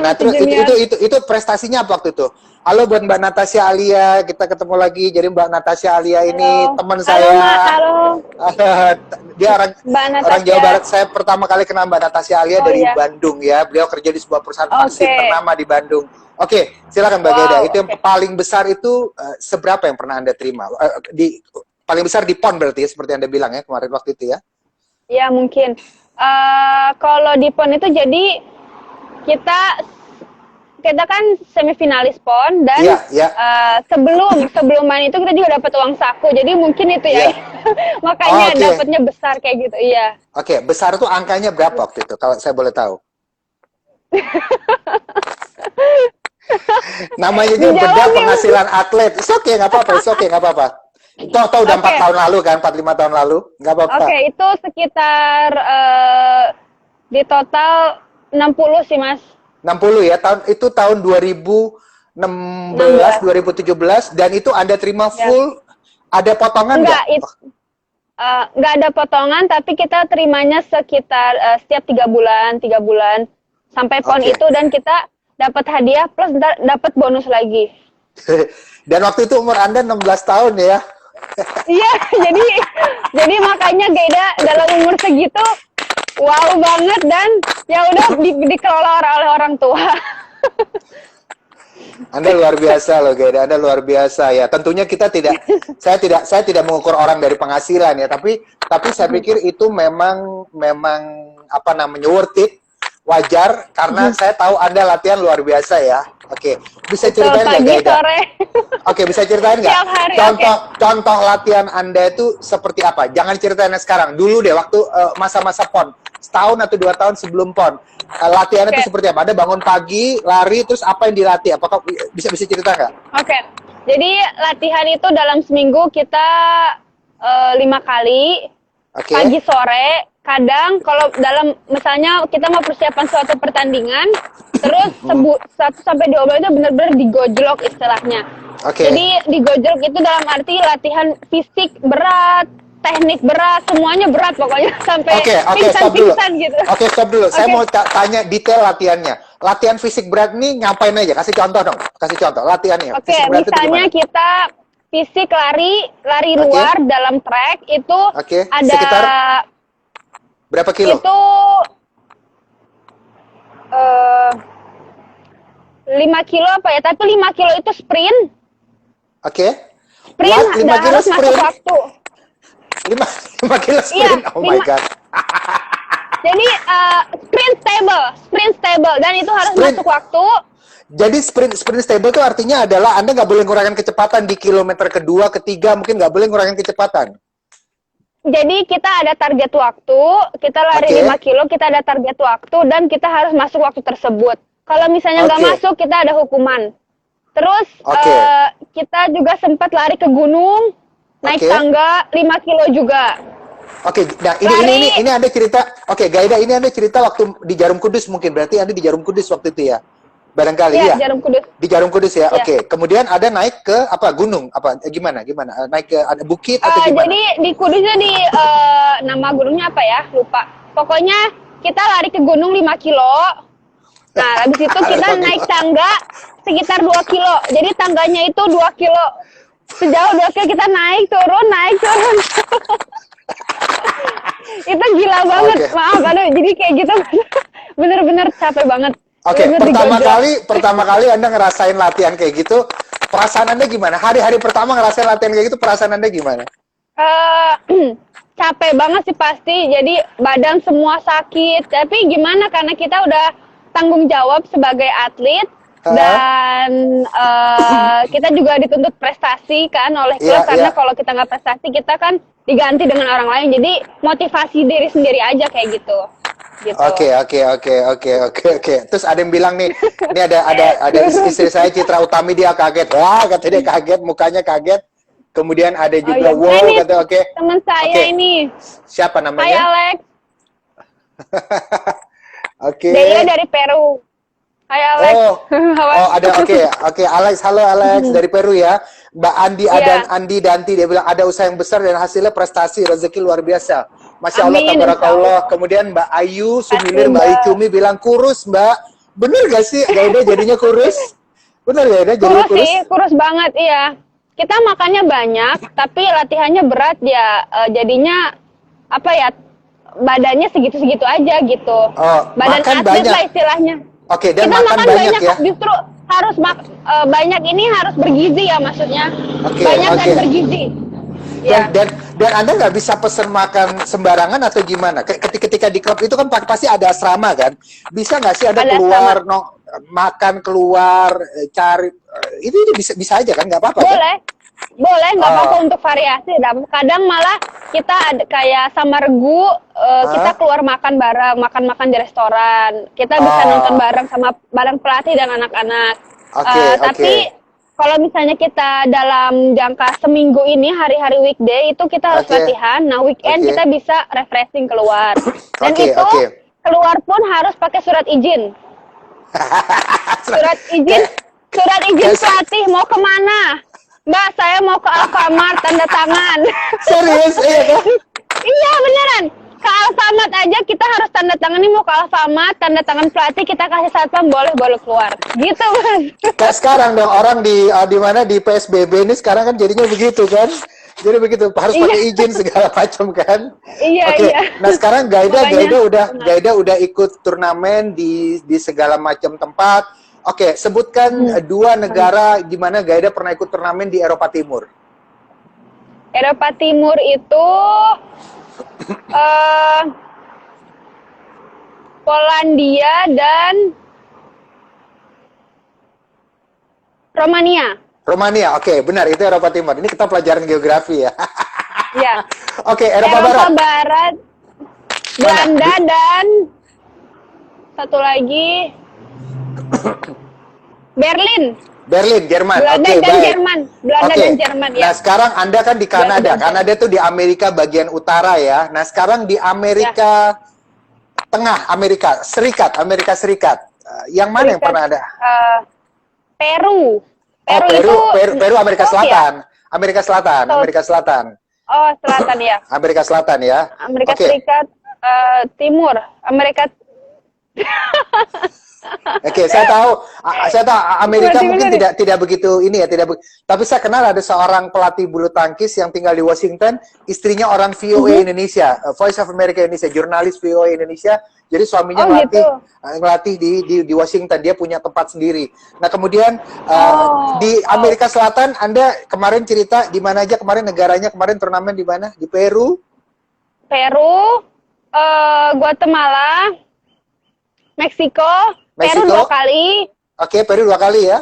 nah terus itu prestasinya apa waktu itu? Halo buat Mbak Natasha Alia, kita ketemu lagi. Jadi Mbak Natasha Alia ini teman saya. Halo. Dia orang Jawa Barat. Saya pertama kali kenal Mbak Natasha Alia dari Bandung ya. Beliau kerja di sebuah perusahaan vaksin ternama di Bandung. Oke, silakan Mbak Gaida. Itu yang paling besar itu seberapa yang pernah Anda terima? Paling besar di PON berarti ya, seperti Anda bilang ya kemarin waktu itu ya? Ya mungkin. Kalau di PON itu jadi kita kan semifinalis PON dan sebelum main itu kita juga dapat uang saku, jadi mungkin itu ya makanya dapatnya besar kayak gitu. Iya. Oke, besar tuh angkanya berapa waktu itu kalau saya boleh tahu? Namanya juga beda Dijawab nih. penghasilan atlet. It's okay, nggak apa-apa. It's okay, nggak apa-apa. Toh udah 4 Oke. tahun lalu kan, 4-5 tahun lalu. Nggak apa-apa. Oke, itu sekitar di total 60 sih, Mas. 60 ya, tahun 2016, 16. 2017, dan itu Anda terima Ya. full, ada potongan Enggak, nggak? nggak ada potongan, tapi kita terimanya sekitar setiap 3 bulan sampai PON Oke. itu, dan kita dapat hadiah plus dapat bonus lagi. Dan waktu itu umur Anda 16 tahun ya. Iya, jadi makanya Gaida dalam umur segitu wow banget, dan ya udah dikelola oleh orang tua. Anda luar biasa loh, Gaida. Anda luar biasa ya. Tentunya saya tidak mengukur orang dari penghasilan ya, tapi saya pikir itu memang apa namanya, worth it, wajar, karena saya tahu Anda latihan luar biasa ya. Oke, bisa ceritain nggak, Pagi, Gaida? sore. Oke, bisa ceritain nggak? Tiap hari, Contoh latihan Anda itu seperti apa? Jangan ceritain sekarang, dulu deh, waktu masa-masa PON, setahun atau 2 tahun sebelum PON. Latihannya itu Oke. seperti apa? Ada bangun pagi, lari, terus apa yang dilatih? Apakah bisa cerita nggak? Oke, jadi latihan itu dalam seminggu kita 5 kali, Oke. pagi sore. Kadang kalau dalam misalnya kita mau persiapan suatu pertandingan, terus 1 sampai 2 bulan itu benar-benar digojlok istilahnya. Oke. Jadi digojlok itu dalam arti latihan fisik berat, teknik berat, semuanya berat pokoknya sampai Stop dulu. pingsan gitu. Oke, stop dulu. Saya Oke. mau tanya detail latihannya. Latihan fisik berat nih ngapain aja? Kasih contoh dong. Kasih contoh latihannya. Oke, Fisik berat itu misalnya gimana? kita fisik lari Oke. luar dalam track itu Oke, ada sekitar berapa kilo? itu 5 kilo apa ya? Tapi 5 kilo itu sprint. Oke. Sprint What? 5 kilo harus masuk sprint? waktu. 5 kilo sprint? Iya, Oh my 5. God. Jadi sprint stable dan itu harus Sprint. masuk waktu. Jadi sprint stable itu artinya adalah Anda nggak boleh ngurangin kecepatan di kilometer kedua, ketiga, mungkin nggak boleh ngurangin kecepatan. Jadi kita ada target waktu, kita lari Oke. 5 kilo, kita ada target waktu, dan kita harus masuk waktu tersebut. Kalau misalnya nggak Oke. masuk, kita ada hukuman. Terus Oke. kita juga sempat lari ke gunung, naik Oke. tangga 5 kilo juga. Oke, nah Lari. ini Anda cerita. Oke, Gaida, ini Anda cerita waktu di Jarum Kudus mungkin. Berarti Anda di Jarum Kudus waktu itu ya? Barangkali Iya, ya? Jarum Kudus. Di Jarum Kudus ya? Iya. Oke. Kemudian ada naik ke apa? Gunung? Apa? Gimana? Naik ke ada bukit atau gimana? Jadi di Kudusnya nama gunungnya apa ya? Lupa. Pokoknya kita lari ke gunung 5 kilo. Nah, habis itu kita naik tangga sekitar 2 kilo. Jadi tangganya itu 2 kilo. Sejauh 2 kilo kita naik turun. Itu gila banget. Oke. Maaf, aduh, jadi kayak gitu bener-bener capek banget. Oke, Bener-bener pertama kali Anda ngerasain latihan kayak gitu, perasaan Anda gimana? Hari-hari pertama ngerasain latihan kayak gitu, perasaan Anda gimana? capek banget sih pasti. Jadi badan semua sakit. Tapi gimana, karena kita udah tanggung jawab sebagai atlet. Dan kita juga dituntut prestasi kan oleh klub, Iya, karena iya. kalau kita nggak prestasi kita kan diganti dengan orang lain. Jadi motivasi diri sendiri aja kayak gitu. Oke. Terus ada yang bilang nih, ini ada istri saya Citra Utami, dia kaget. Wah, kata dia kaget, mukanya kaget. Kemudian ada juga iya. wow, Ini kata oke. teman saya Oke. ini. Siapa Hai namanya? Alex. Oke. Dia dari Peru. Hai Alex. Ada oke. Alex, halo Alex dari Peru ya. Mbak Andi Iya. Andi Danti, dia bilang ada usaha yang besar dan hasilnya prestasi, rezeki luar biasa. Masya Allah, Amin, tabarakallah. insya Kemudian Mbak Ayu Sumilir, Amin, Mbak Ayu Mbak. Cumi bilang kurus Mbak. Bener gak sih Gaida jadinya kurus? Bener Gaida jadinya Kurus sih, kurus banget, iya. Kita makannya banyak, tapi latihannya berat ya. Jadinya apa ya? Badannya segitu-segitu aja gitu. Oh, Badan makan atlet banyak. lah istilahnya. Oke, dan Kita makan banyak ya. Justru harus banyak ini harus bergizi ya, maksudnya. Oke, Banyak oke. dan bergizi. Ya. Dan Anda nggak bisa pesen makan sembarangan atau gimana? Ketika di klub itu kan pasti ada asrama kan? Bisa nggak sih Anda Ada keluar makan keluar cari itu bisa aja kan? Nggak apa-apa kan? Boleh, nggak apa-apa untuk variasi. Kadang malah kita ada kayak sama regu, kita keluar makan bareng, makan di restoran. Kita bisa nonton bareng sama bareng pelatih dan anak-anak. Oke, oke. Tapi kalau misalnya kita dalam jangka seminggu ini hari-hari weekday itu kita harus Oke. latihan. Nah, weekend Oke. kita bisa refreshing keluar. Dan Oke, itu oke. keluar pun harus pakai surat izin. Surat izin, Kayak surat izin kayak pelatih mau kemana? Mbak, saya mau ke Alfamart tanda tangan. serius, iya kan? Iya beneran. Ke Alfamart aja kita harus tanda tangan nih mau ke Alfamart, tanda tangan pelatih kita kasih satpam boleh keluar. Gitu Mas. Kayak sekarang dong orang di mana di PSBB ini sekarang kan jadinya begitu kan? Jadi begitu harus Iya, pakai izin segala macam kan? iya, Oke, iya. nah sekarang Makanya, Gaida udah ikut turnamen di segala macam tempat. Oke, sebutkan dua negara di mana Gaida pernah ikut turnamen di Eropa Timur. Eropa Timur itu eh Polandia dan Romania. Romania, oke, benar itu Eropa Timur. Ini kita pelajaran geografi ya. Ya. Oke, Eropa Eropa Barat. Barat, Belanda dan satu lagi Berlin. Berlin, Jerman. Belanda Oke, dan baik. Jerman. Belanda Oke. dan Jerman ya. Nah, sekarang Anda kan di Kanada. Belanda dan Kanada itu di Amerika bagian utara ya. Nah, sekarang di Amerika Tengah, Amerika Serikat. Yang mana yang Serikat, pernah ada? Peru. Oh, Peru Amerika Oh, Selatan. Amerika Selatan, South. Amerika Selatan. Oh, selatan ya. Amerika Selatan ya. Amerika Oke. Serikat, Timur. Amerika Oke, saya tahu Amerika Berarti mungkin benar tidak begitu ini ya, tapi saya kenal ada seorang pelatih bulu tangkis yang tinggal di Washington, istrinya orang VOA Indonesia, Voice of America Indonesia, jurnalis VOA Indonesia. Jadi suaminya Oh, gitu. ngelatih di Washington, dia punya tempat sendiri. Nah, kemudian di Amerika Selatan Anda kemarin cerita di mana aja kemarin negaranya, kemarin turnamen di mana? Di Peru, Guatemala, Meksiko, Peru 2 kali. Oke, Peru 2 kali ya.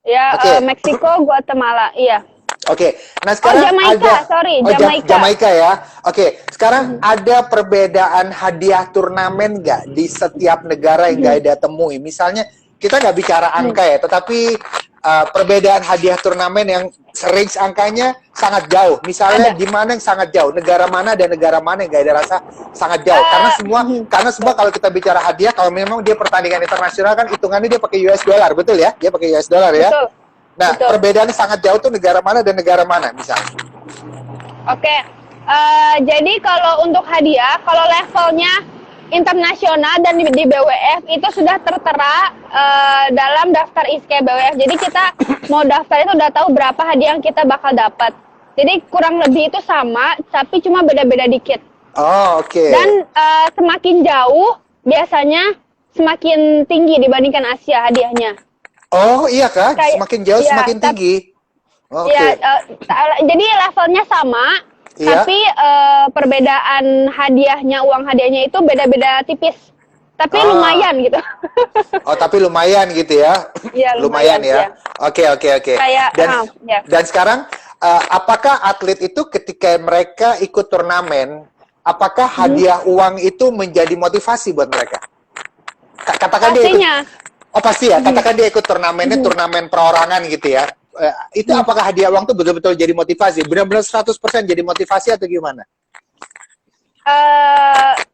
Ya, Oke. Meksiko, Guatemala, iya. Oke, nah sekarang Jamaika, Jamaika. Jamaika ya. Oke, sekarang ada perbedaan hadiah turnamen nggak di setiap negara yang nggak ada temui? Misalnya kita nggak bicara angka ya, tetapi perbedaan hadiah turnamen yang range angkanya sangat jauh. Misalnya di mana yang sangat jauh, negara mana dan negara mana yang nggak ada rasa sangat jauh. Karena semua kalau kita bicara hadiah, kalau memang dia pertandingan internasional kan hitungannya dia pakai US dollar, betul ya? Dia pakai US dollar ya. Betul. Nah, Betul. perbedaannya sangat jauh tuh negara mana dan negara mana misalnya? Oke, jadi kalau untuk hadiah, kalau levelnya internasional dan di BWF itu sudah tertera dalam daftar ISKE BWF. Jadi kita mau daftar itu udah tahu berapa hadiah yang kita bakal dapat. Jadi kurang lebih itu sama, tapi cuma beda-beda dikit. Oh, oke. Dan semakin jauh, biasanya semakin tinggi dibandingkan Asia hadiahnya. Oh, iya kah? Semakin jauh iya, semakin tinggi. Oke. Ya, jadi levelnya sama, Iya. tapi perbedaan hadiahnya, uang hadiahnya itu beda-beda tipis. Tapi lumayan gitu. Oh, tapi lumayan gitu ya? Iya, lumayan ya. ya. Oke. Kayak, ya. Dan sekarang, apakah atlet itu ketika mereka ikut turnamen, apakah hadiah uang itu menjadi motivasi buat mereka? Katakan Pastinya. dia ikut. Oh pasti ya, katakan dia ikut turnamennya, turnamen perorangan gitu ya. Itu apakah hadiah uang itu betul-betul jadi motivasi? Benar-benar 100% jadi motivasi atau gimana?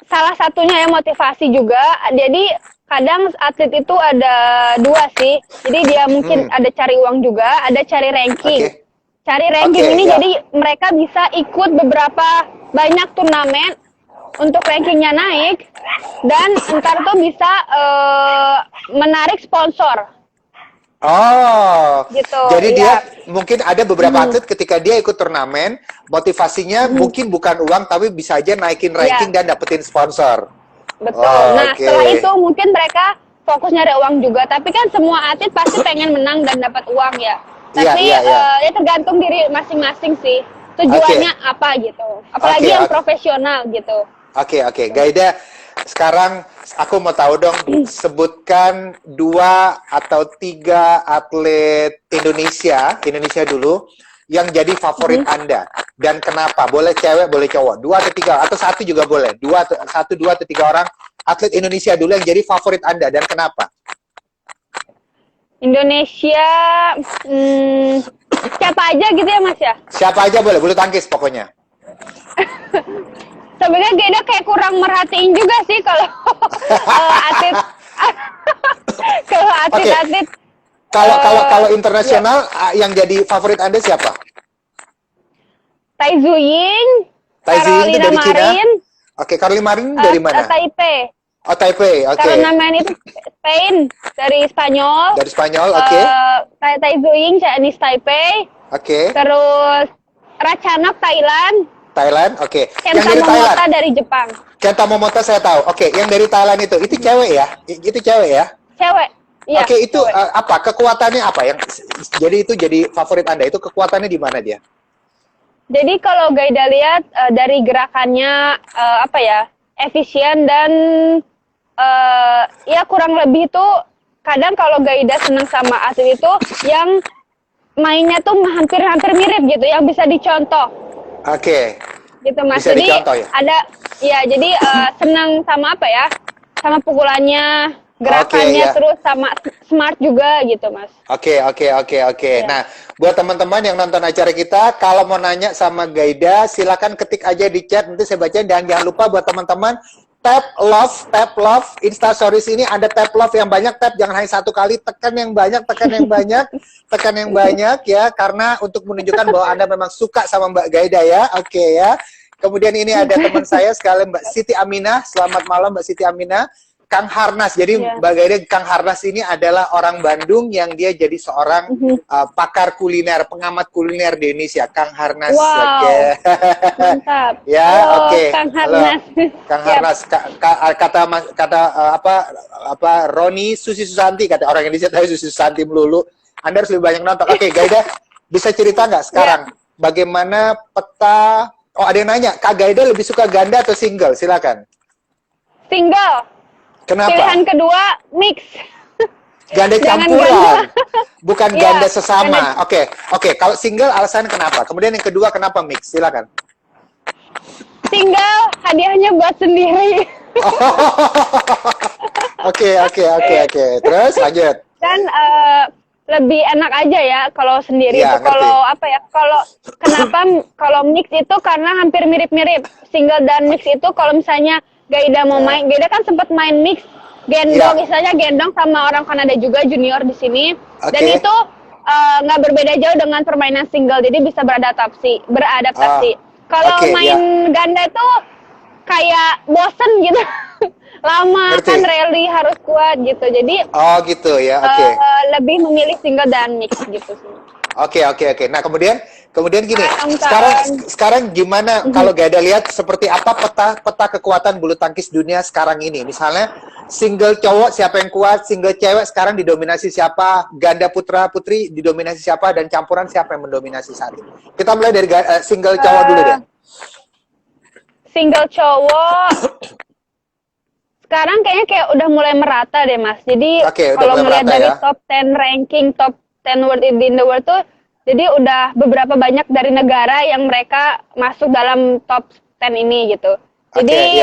Salah satunya ya motivasi juga. Jadi kadang atlet itu ada dua sih. Jadi dia mungkin ada cari uang juga, ada cari ranking. Oke. Cari ranking Oke, ini ya. jadi mereka bisa ikut beberapa banyak turnamen untuk rankingnya naik dan ntar tuh bisa menarik sponsor. Oh, Gitu, jadi iya. dia mungkin ada beberapa atlet ketika dia ikut turnamen, motivasinya mungkin bukan uang, tapi bisa aja naikin ranking dan dapetin sponsor. Betul. Oh, Nah, oke. setelah itu mungkin mereka fokus nyari uang juga. Tapi kan semua atlet pasti pengen menang dan dapat uang ya. Tapi Iya. ya tergantung diri masing-masing sih. Tujuannya apa gitu. Apalagi yang profesional gitu. Oke. Gaida, sekarang aku mau tahu dong, sebutkan 2 atau 3 atlet Indonesia dulu, yang jadi favorit Anda. Dan kenapa? Boleh cewek, boleh cowok. 2 atau 3, atau 1 juga boleh. 2 atau 3 orang atlet Indonesia dulu yang jadi favorit Anda, dan kenapa? Indonesia, siapa aja gitu ya Mas ya? Siapa aja boleh, bulu tangkis pokoknya. Sebenarnya Geda kayak kurang merhatiin juga sih kalau atlet kalau Oke, atlet-atlet kalau ya internasional yang jadi favorit Anda siapa? Tai Tzu Ying, Tai Ziying itu Carolina dari Cina. Marin, Oke, Carly Marin dari mana? Taipei. Oh, Taipei. Oke. Carolina Marin itu Spain dari Spanyol. Dari Spanyol. Oke. Tai Tzu Ying Chinese Taipei. Oke. Terus Ratchanok Thailand. Thailand. Oke. Yang Kenta dari Thailand. Momota dari Jepang. Kenta Momota saya tahu. Oke, yang dari Thailand itu cewek ya? Itu cewek ya? Cewek. Iya. Oke, itu cewek. apa? Kekuatannya apa yang jadi itu jadi favorit Anda? Itu kekuatannya di mana dia? Jadi kalau Gaida lihat dari gerakannya apa ya, efisien dan ya kurang lebih tuh kadang kalau Gaida senang sama atlet itu yang mainnya tuh hampir-hampir mirip gitu, yang bisa dicontoh Oke. gitu Mas. Bisa Jadi dicontoh ya? ada ya jadi senang sama apa ya, sama pukulannya, gerakannya, ya. terus sama smart juga gitu Mas. Oke. Ya. Nah, buat teman-teman yang nonton acara kita, kalau mau nanya sama Gaida, silakan ketik aja di chat, nanti saya bacain. Dan jangan lupa buat teman-teman, tap love, Instastories ini ada tap love yang banyak, tap jangan hanya satu kali, tekan yang banyak, tekan yang banyak ya, karena untuk menunjukkan bahwa Anda memang suka sama Mbak Gaida ya, oke ya. Kemudian ini ada teman saya sekali, Mbak Siti Aminah. Selamat malam Mbak Siti Aminah. Kang Harnas, jadi Mbak Gaida, Kang Harnas ini adalah orang Bandung yang dia jadi seorang pakar kuliner, pengamat kuliner di Indonesia, Kang Harnas. Wow, okay. mantap. Ya, Halo, oke. Kang Harnas. Kang Harnas, kata apa Roni Susi Susanti, kata orang Indonesia tahu Susi Susanti melulu. Anda harus lebih banyak nonton. Oke, Gaida, bisa cerita nggak sekarang bagaimana peta? Oh, ada yang nanya, Kak Gaida lebih suka ganda atau single? Silakan. Single. Kenapa? Pilihan kedua mix. Ganda Jangan campuran, ganda. bukan Iya, ganda sesama. Oke. Kalau single alasan kenapa? Kemudian yang kedua kenapa mix? Silakan. Single hadiahnya buat sendiri. Oke. Terus lanjut. Dan lebih enak aja ya kalau sendiri Iya, itu. Kalau apa ya? Kenapa kalau mix itu karena hampir mirip-mirip. Single dan mix itu kalau misalnya Gaida mau main, Gaida kan sempat main mix gendong, misalnya gendong sama orang Kanada juga junior di sini. Dan itu nggak berbeda jauh dengan permainan single, jadi bisa beradaptasi. Kalau main ganda itu kayak bosen gitu. Lama kan rally harus kuat gitu. Jadi gitu ya. lebih memilih single dan mix gitu sih. Oke. Nah, kemudian gini. Sekarang gimana kalau Gaida lihat seperti apa peta kekuatan bulu tangkis dunia sekarang ini? Misalnya single cowok siapa yang kuat, single cewek sekarang didominasi siapa, ganda putra putri didominasi siapa, dan campuran siapa yang mendominasi saat ini? Kita mulai dari single cowok dulu deh. Single cowok sekarang kayaknya udah mulai merata deh Mas. Jadi kalau melihat dari top 10 ranking, top 10 world in the world tuh, jadi udah beberapa banyak dari negara yang mereka masuk dalam top 10 ini gitu. Jadi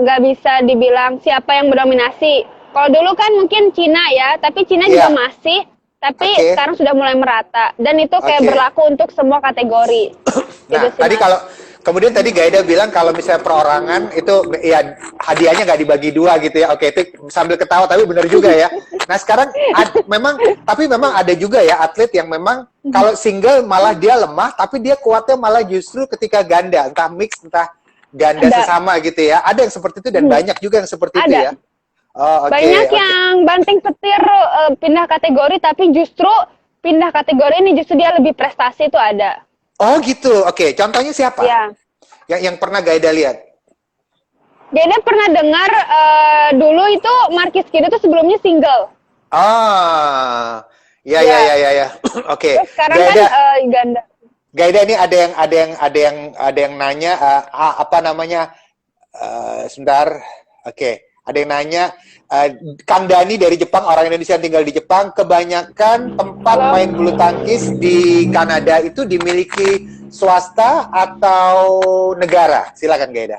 nggak bisa dibilang siapa yang mendominasi. Kalau dulu kan mungkin Cina ya, tapi Cina juga masih. Tapi sekarang sudah mulai merata. Dan itu kayak berlaku untuk semua kategori. Nah, gitu sih, tadi kemudian tadi Gaida bilang kalau misalnya perorangan itu ya hadiahnya nggak dibagi dua gitu ya. Oke, itu sambil ketawa tapi benar juga ya. Nah sekarang memang ada juga ya atlet yang memang kalau single malah dia lemah, tapi dia kuatnya malah justru ketika ganda, entah mix entah ganda sesama gitu ya. Ada yang seperti itu dan banyak juga yang seperti itu ya. Banyak yang banting petir pindah kategori, tapi justru pindah kategori ini justru dia lebih prestasi itu ada. Oh gitu, oke. Contohnya siapa? Ya. Yang pernah Gaida lihat? Gaida pernah dengar dulu itu Marquis Kido itu sebelumnya single. Ya. Oke. Sekarang Gaida, kan ganda. Gaida ini ada yang nanya apa namanya? Sebentar. Oke. Ada yang nanya, Kang Dani dari Jepang, orang Indonesia yang tinggal di Jepang, kebanyakan tempat main bulu tangkis di Kanada itu dimiliki swasta atau negara? Silakan Gaida.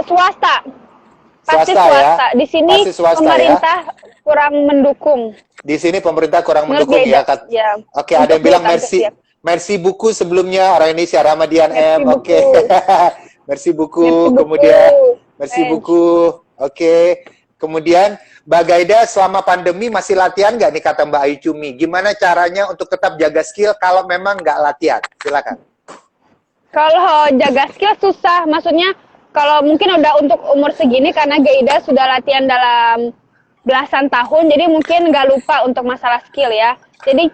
Swasta. Pasti Swasta ya? swasta. Di sini Pasti swasta ya? pemerintah kurang mendukung. Di sini pemerintah kurang Menurut mendukung ya, Gaida, ya. Oke, ada Untuk yang bilang biaya kampus, Mercy. ya. Mercy buku sebelumnya orang Indonesia Ramadian Mercy M. Oke. buku. Mercy buku, Mercy buku. kemudian Mercy Bench. buku. Oke. Kemudian Mbak Gaida selama pandemi masih latihan nggak nih kata Mbak Ayu Cumi? Gimana caranya untuk tetap jaga skill kalau memang nggak latihan? Silakan. Kalau jaga skill susah, maksudnya kalau mungkin udah untuk umur segini karena Gaida sudah latihan dalam belasan tahun, jadi mungkin nggak lupa untuk masalah skill ya. Jadi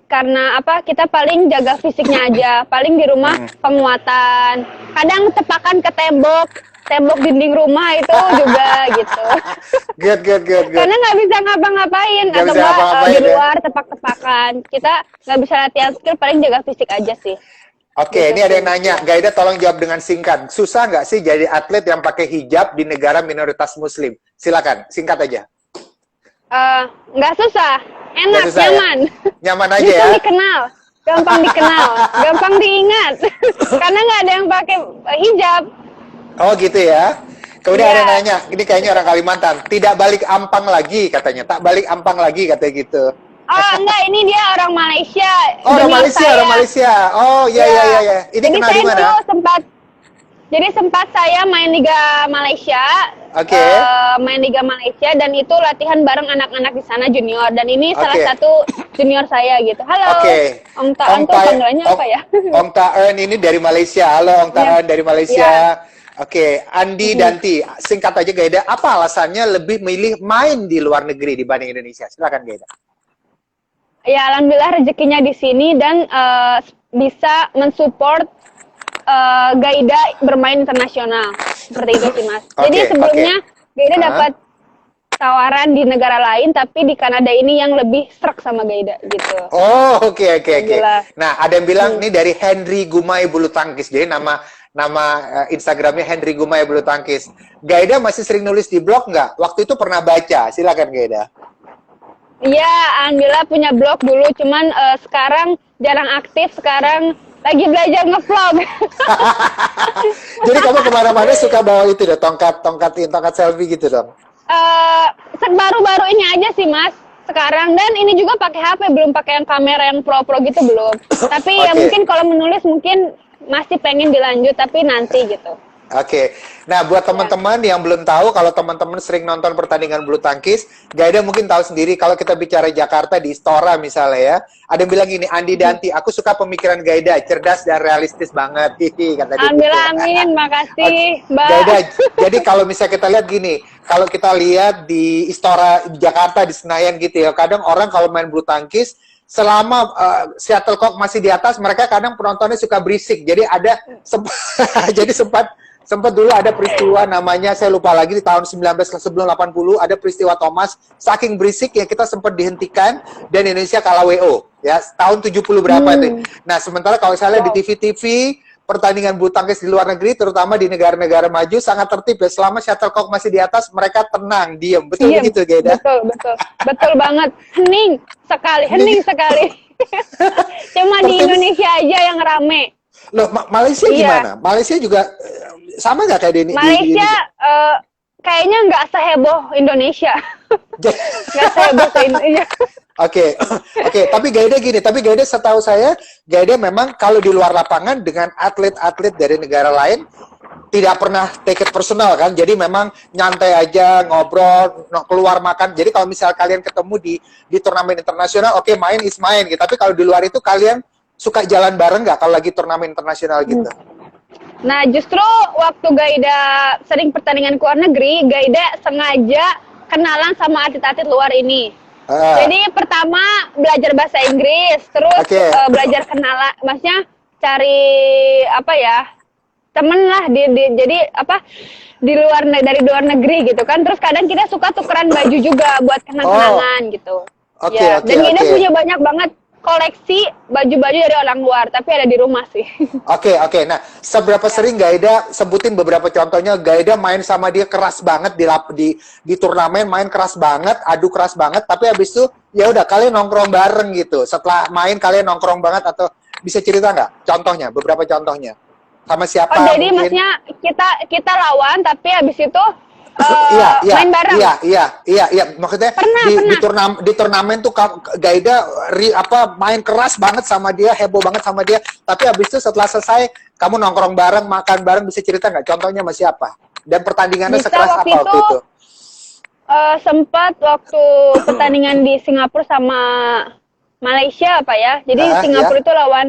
karena apa, kita paling jaga fisiknya aja, paling di rumah penguatan, kadang tepakan ke tembok dinding rumah itu juga gitu. Good. Karena nggak bisa ngapa-ngapain Nggak atau bisa nggak ngapa-ngapain, di ya? luar tepak-tepakan. Kita nggak bisa latihan skill, paling jaga fisik aja sih. Oke, Gitu ini ada sih. yang nanya, Gaida tolong jawab dengan singkat. Susah nggak sih jadi atlet yang pakai hijab di negara minoritas Muslim? Silakan, singkat aja. Nggak susah, enak, Nggak susah, ya? nyaman. Nyaman aja Justru ya? gampang dikenal, gampang diingat. Karena nggak ada yang pakai hijab. Oh gitu ya. Kemudian Iya. ada yang nanya, ini kayaknya orang Kalimantan, tidak balik Ampang lagi katanya, tak balik Ampang lagi katanya gitu. Oh enggak, ini dia orang Malaysia. Oh, orang Junior Malaysia, saya. orang Malaysia. Oh iya. Ini Jadi kenal saya di mana? dulu sempat saya main Liga Malaysia. Oke. Main Liga Malaysia dan itu latihan bareng anak-anak di sana junior, dan ini salah Oke. satu junior saya gitu. Halo. Oke. Om Taan tuh panggilannya apa ya? Om Taen ini dari Malaysia. Halo Om Taen dari Malaysia. Iya. Oke, Andi Danti, singkat aja Gaida, apa alasannya lebih milih main di luar negeri dibanding Indonesia? Silakan Gaida. Ya alhamdulillah rezekinya di sini dan bisa mensupport Gaida bermain internasional seperti itu sih Mas. Jadi Oke, sebelumnya Gaida Hah? dapat tawaran di negara lain, tapi di Kanada ini yang lebih serak sama Gaida gitu. Oh, oke. Alhamdulillah. Nah, ada yang bilang ini dari Henry Gumai Bulu Tangkis. Jadi nama Instagramnya Henry Gumai Bulu Tangkis. Gaida masih sering nulis di blog nggak? Waktu itu pernah baca. Silakan Gaida. Iya, alhamdulillah punya blog dulu, cuman sekarang jarang aktif, sekarang lagi belajar ngevlog. Jadi kamu kemana-mana suka bawa itu dong, tongkat selfie gitu dong. Baru-baru ini aja sih Mas sekarang, dan ini juga pakai HP, belum pakai yang kamera yang pro gitu belum. Tapi ya Oke. mungkin kalau menulis mungkin masih pengen dilanjut, tapi nanti gitu. Oke. Nah, buat teman-teman yang belum tahu, kalau teman-teman sering nonton pertandingan bulu tangkis, Gaida mungkin tahu sendiri kalau kita bicara Jakarta di Istora misalnya ya. Ada yang bilang gini, Andi Danti, aku suka pemikiran Gaida, cerdas dan realistis banget. Hihi, kata dia. Alhamdulillah, amin, makasih, Mbak. Gaida, jadi kalau misalnya kita lihat gini, kalau kita lihat di Istora di Jakarta di Senayan gitu ya, kadang orang kalau main bulu tangkis selama shuttlecock masih di atas, mereka kadang penontonnya suka berisik. Jadi ada sempat dulu ada peristiwa namanya, saya lupa lagi, di tahun 1980 ada peristiwa Thomas, saking berisik ya kita sempat dihentikan dan Indonesia kalah WO ya, tahun 70 berapa itu. Nah, sementara kalau saya lihat di TV-TV pertandingan bulu tangkis di luar negeri, terutama di negara-negara maju, sangat tertib ya, selama shuttlecock masih di atas mereka tenang, diem. Betul Diem. begitu Gaida? Betul banget. Hening sekali. Cuma di Tertib. Indonesia aja yang rame. Loh, Malaysia Iya. gimana? Malaysia juga sama nggak kayak di Malaysia kayaknya nggak seheboh Indonesia. Nggak seheboh ke Indonesia. Oke, tapi Gaida setahu saya, Gaida memang kalau di luar lapangan dengan atlet-atlet dari negara lain tidak pernah take it personal kan, jadi memang nyantai aja, ngobrol, keluar makan. Jadi kalau misal kalian ketemu di turnamen internasional, oke, main is main gitu. Tapi kalau di luar itu kalian suka jalan bareng nggak kalau lagi turnamen internasional gitu? Nah, justru waktu Gaida sering pertandingan ke luar negeri, Gaida sengaja kenalan sama atlet-atlet luar ini. Jadi pertama belajar bahasa Inggris, terus belajar kenalan, maksudnya cari apa ya, temen lah jadi apa dari luar negeri gitu kan. Terus kadang kita suka tukeran baju juga buat kenang-kenangan gitu. Dan Gaida punya banyak banget koleksi baju-baju dari orang luar, tapi ada di rumah sih. Oke. Nah, seberapa sering Gaida, sebutin beberapa contohnya, Gaida main sama dia keras banget di turnamen, main keras banget, adu keras banget, tapi habis itu ya udah kalian nongkrong bareng gitu. Setelah main kalian nongkrong banget, atau bisa cerita nggak? Contohnya, beberapa contohnya. Sama siapa? Oh, jadi mungkin? maksudnya kita lawan, tapi habis itu Iya, iya, main bareng. iya. Maksudnya Pernah, pernah. di turnamen tuh Gaida main keras banget sama dia, heboh banget sama dia. Tapi habis itu setelah selesai, kamu nongkrong bareng, makan bareng, bisa cerita nggak? Contohnya sama siapa? Dan pertandingannya Bisa sekeras apa waktu waktu itu itu? sempat waktu pertandingan di Singapura sama Malaysia apa ya. Jadi Ya, Singapura itu lawan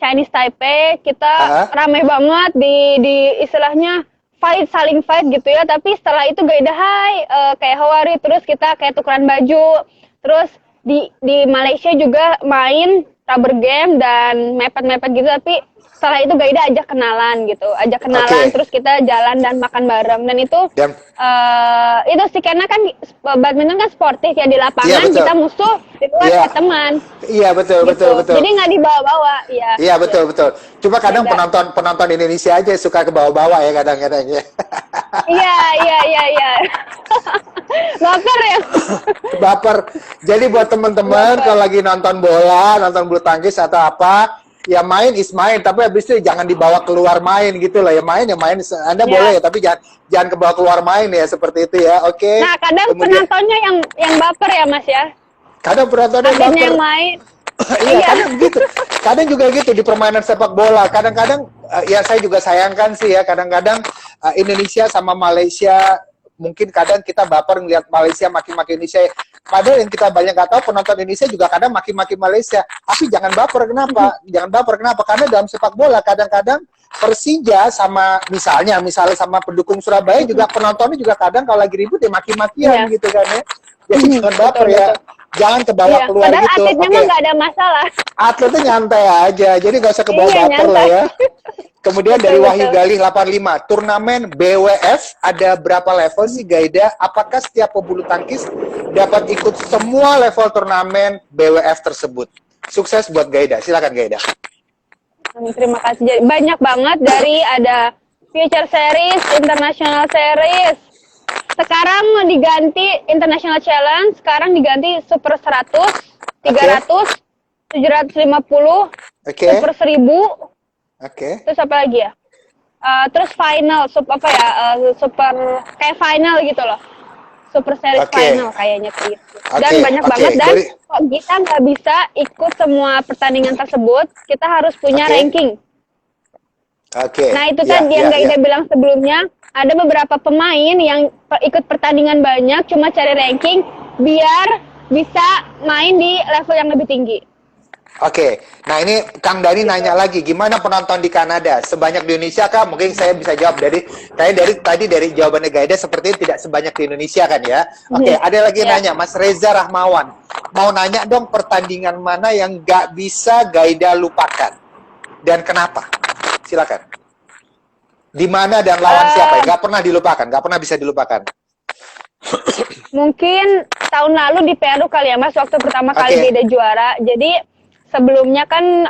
Chinese Taipei, kita ah, rame banget di istilahnya saling fight gitu ya. Tapi setelah itu Gaida hai kayak how are you? Terus kita kayak tukeran baju. Terus di Malaysia juga main rubber game dan mepet-mepet gitu. Tapi setelah itu Gaida ajak kenalan gitu, oke. terus kita jalan dan makan bareng. Dan Dan itu sih karena kan badminton kan sportif ya, di iya lapangan betul, kita musuh, di luar iya, kita teman iya betul, betul, gitu. betul. Jadi nggak dibawa-bawa, ya. Iya betul, betul. Cuma kadang Beda. penonton Indonesia aja suka ke bawah-bawah ya kadang-kadang ya. Iya, iya, iya, iya. Baper ya. Baper. Jadi buat teman-teman Baper. kalau lagi nonton bola, nonton bulu tangkis atau apa, ya main is main, tapi habis itu jangan dibawa keluar main gitu lah. Ya main, Anda Ya. boleh ya, tapi jangan kebawa keluar main ya seperti itu ya. Oke. Nah, kadang Kemudian penontonnya yang baper ya, Mas ya. kadang penontonnya Akhirnya baper. yang main. Iya, Iya. kadang gitu. Kadang juga gitu di permainan sepak bola. Kadang-kadang ya saya juga sayangkan sih ya. Kadang-kadang Indonesia sama Malaysia mungkin kadang kita baper ngeliat Malaysia maki-maki Indonesia. Padahal yang kita banyak nggak tahu penonton Indonesia juga kadang maki-maki Malaysia. Tapi jangan baper kenapa? Jangan baper kenapa? Karena dalam sepak bola kadang-kadang Persija sama misalnya sama pendukung Surabaya juga penontonnya juga kadang kalau lagi ribut ya maki-makian Iya. gitu kan ya. Jadi jangan baper Betul, ya. betul. Jangan kebawa Iya, keluar padahal gitu. atletnya Oke. mah nggak ada masalah. Atletnya nyantai aja, jadi nggak usah kebawa Iya, baper lah nyantai. ya. Kemudian Betul, dari Wahyu betul. Galih 85, turnamen BWF ada berapa level sih Gaida? Apakah setiap pebulu tangkis dapat ikut semua level turnamen BWF tersebut? Sukses buat Gaida, silakan Gaida. Terima kasih. Jadi, banyak banget dari ada Future Series, International Series. Sekarang diganti International Challenge, sekarang diganti Super 100, 300, 750, Oke, Super 1000, oke, terus apa lagi ya? Terus final, super kayak final gitu loh. Super Series Oke. final kayaknya kayak gitu. Dan Oke, banyak oke. banget, dan Dari- kok kita nggak bisa ikut semua pertandingan tersebut, kita harus punya Oke. ranking. oke. Nah, itu Ya, tadi yang ya, Gaida ya. bilang sebelumnya, ada beberapa pemain yang ikut pertandingan banyak, cuma cari ranking biar bisa main di level yang lebih tinggi. Oke, nah ini Kang Dani nanya lagi, gimana penonton di Kanada? Sebanyak di Indonesia kah? Mungkin saya bisa jawab dari jawabannya Gaida seperti tidak sebanyak di Indonesia kan ya? Oke, ada lagi yang Ya. nanya, Mas Reza Rahmawan, mau nanya dong pertandingan mana yang nggak bisa Gaida lupakan dan kenapa? Silakan. Di mana dan lawan siapa? Nggak pernah dilupakan, nggak pernah bisa dilupakan. Mungkin tahun lalu di Peru kali ya, Mas, waktu pertama kali Oke. Gaida juara. Jadi sebelumnya kan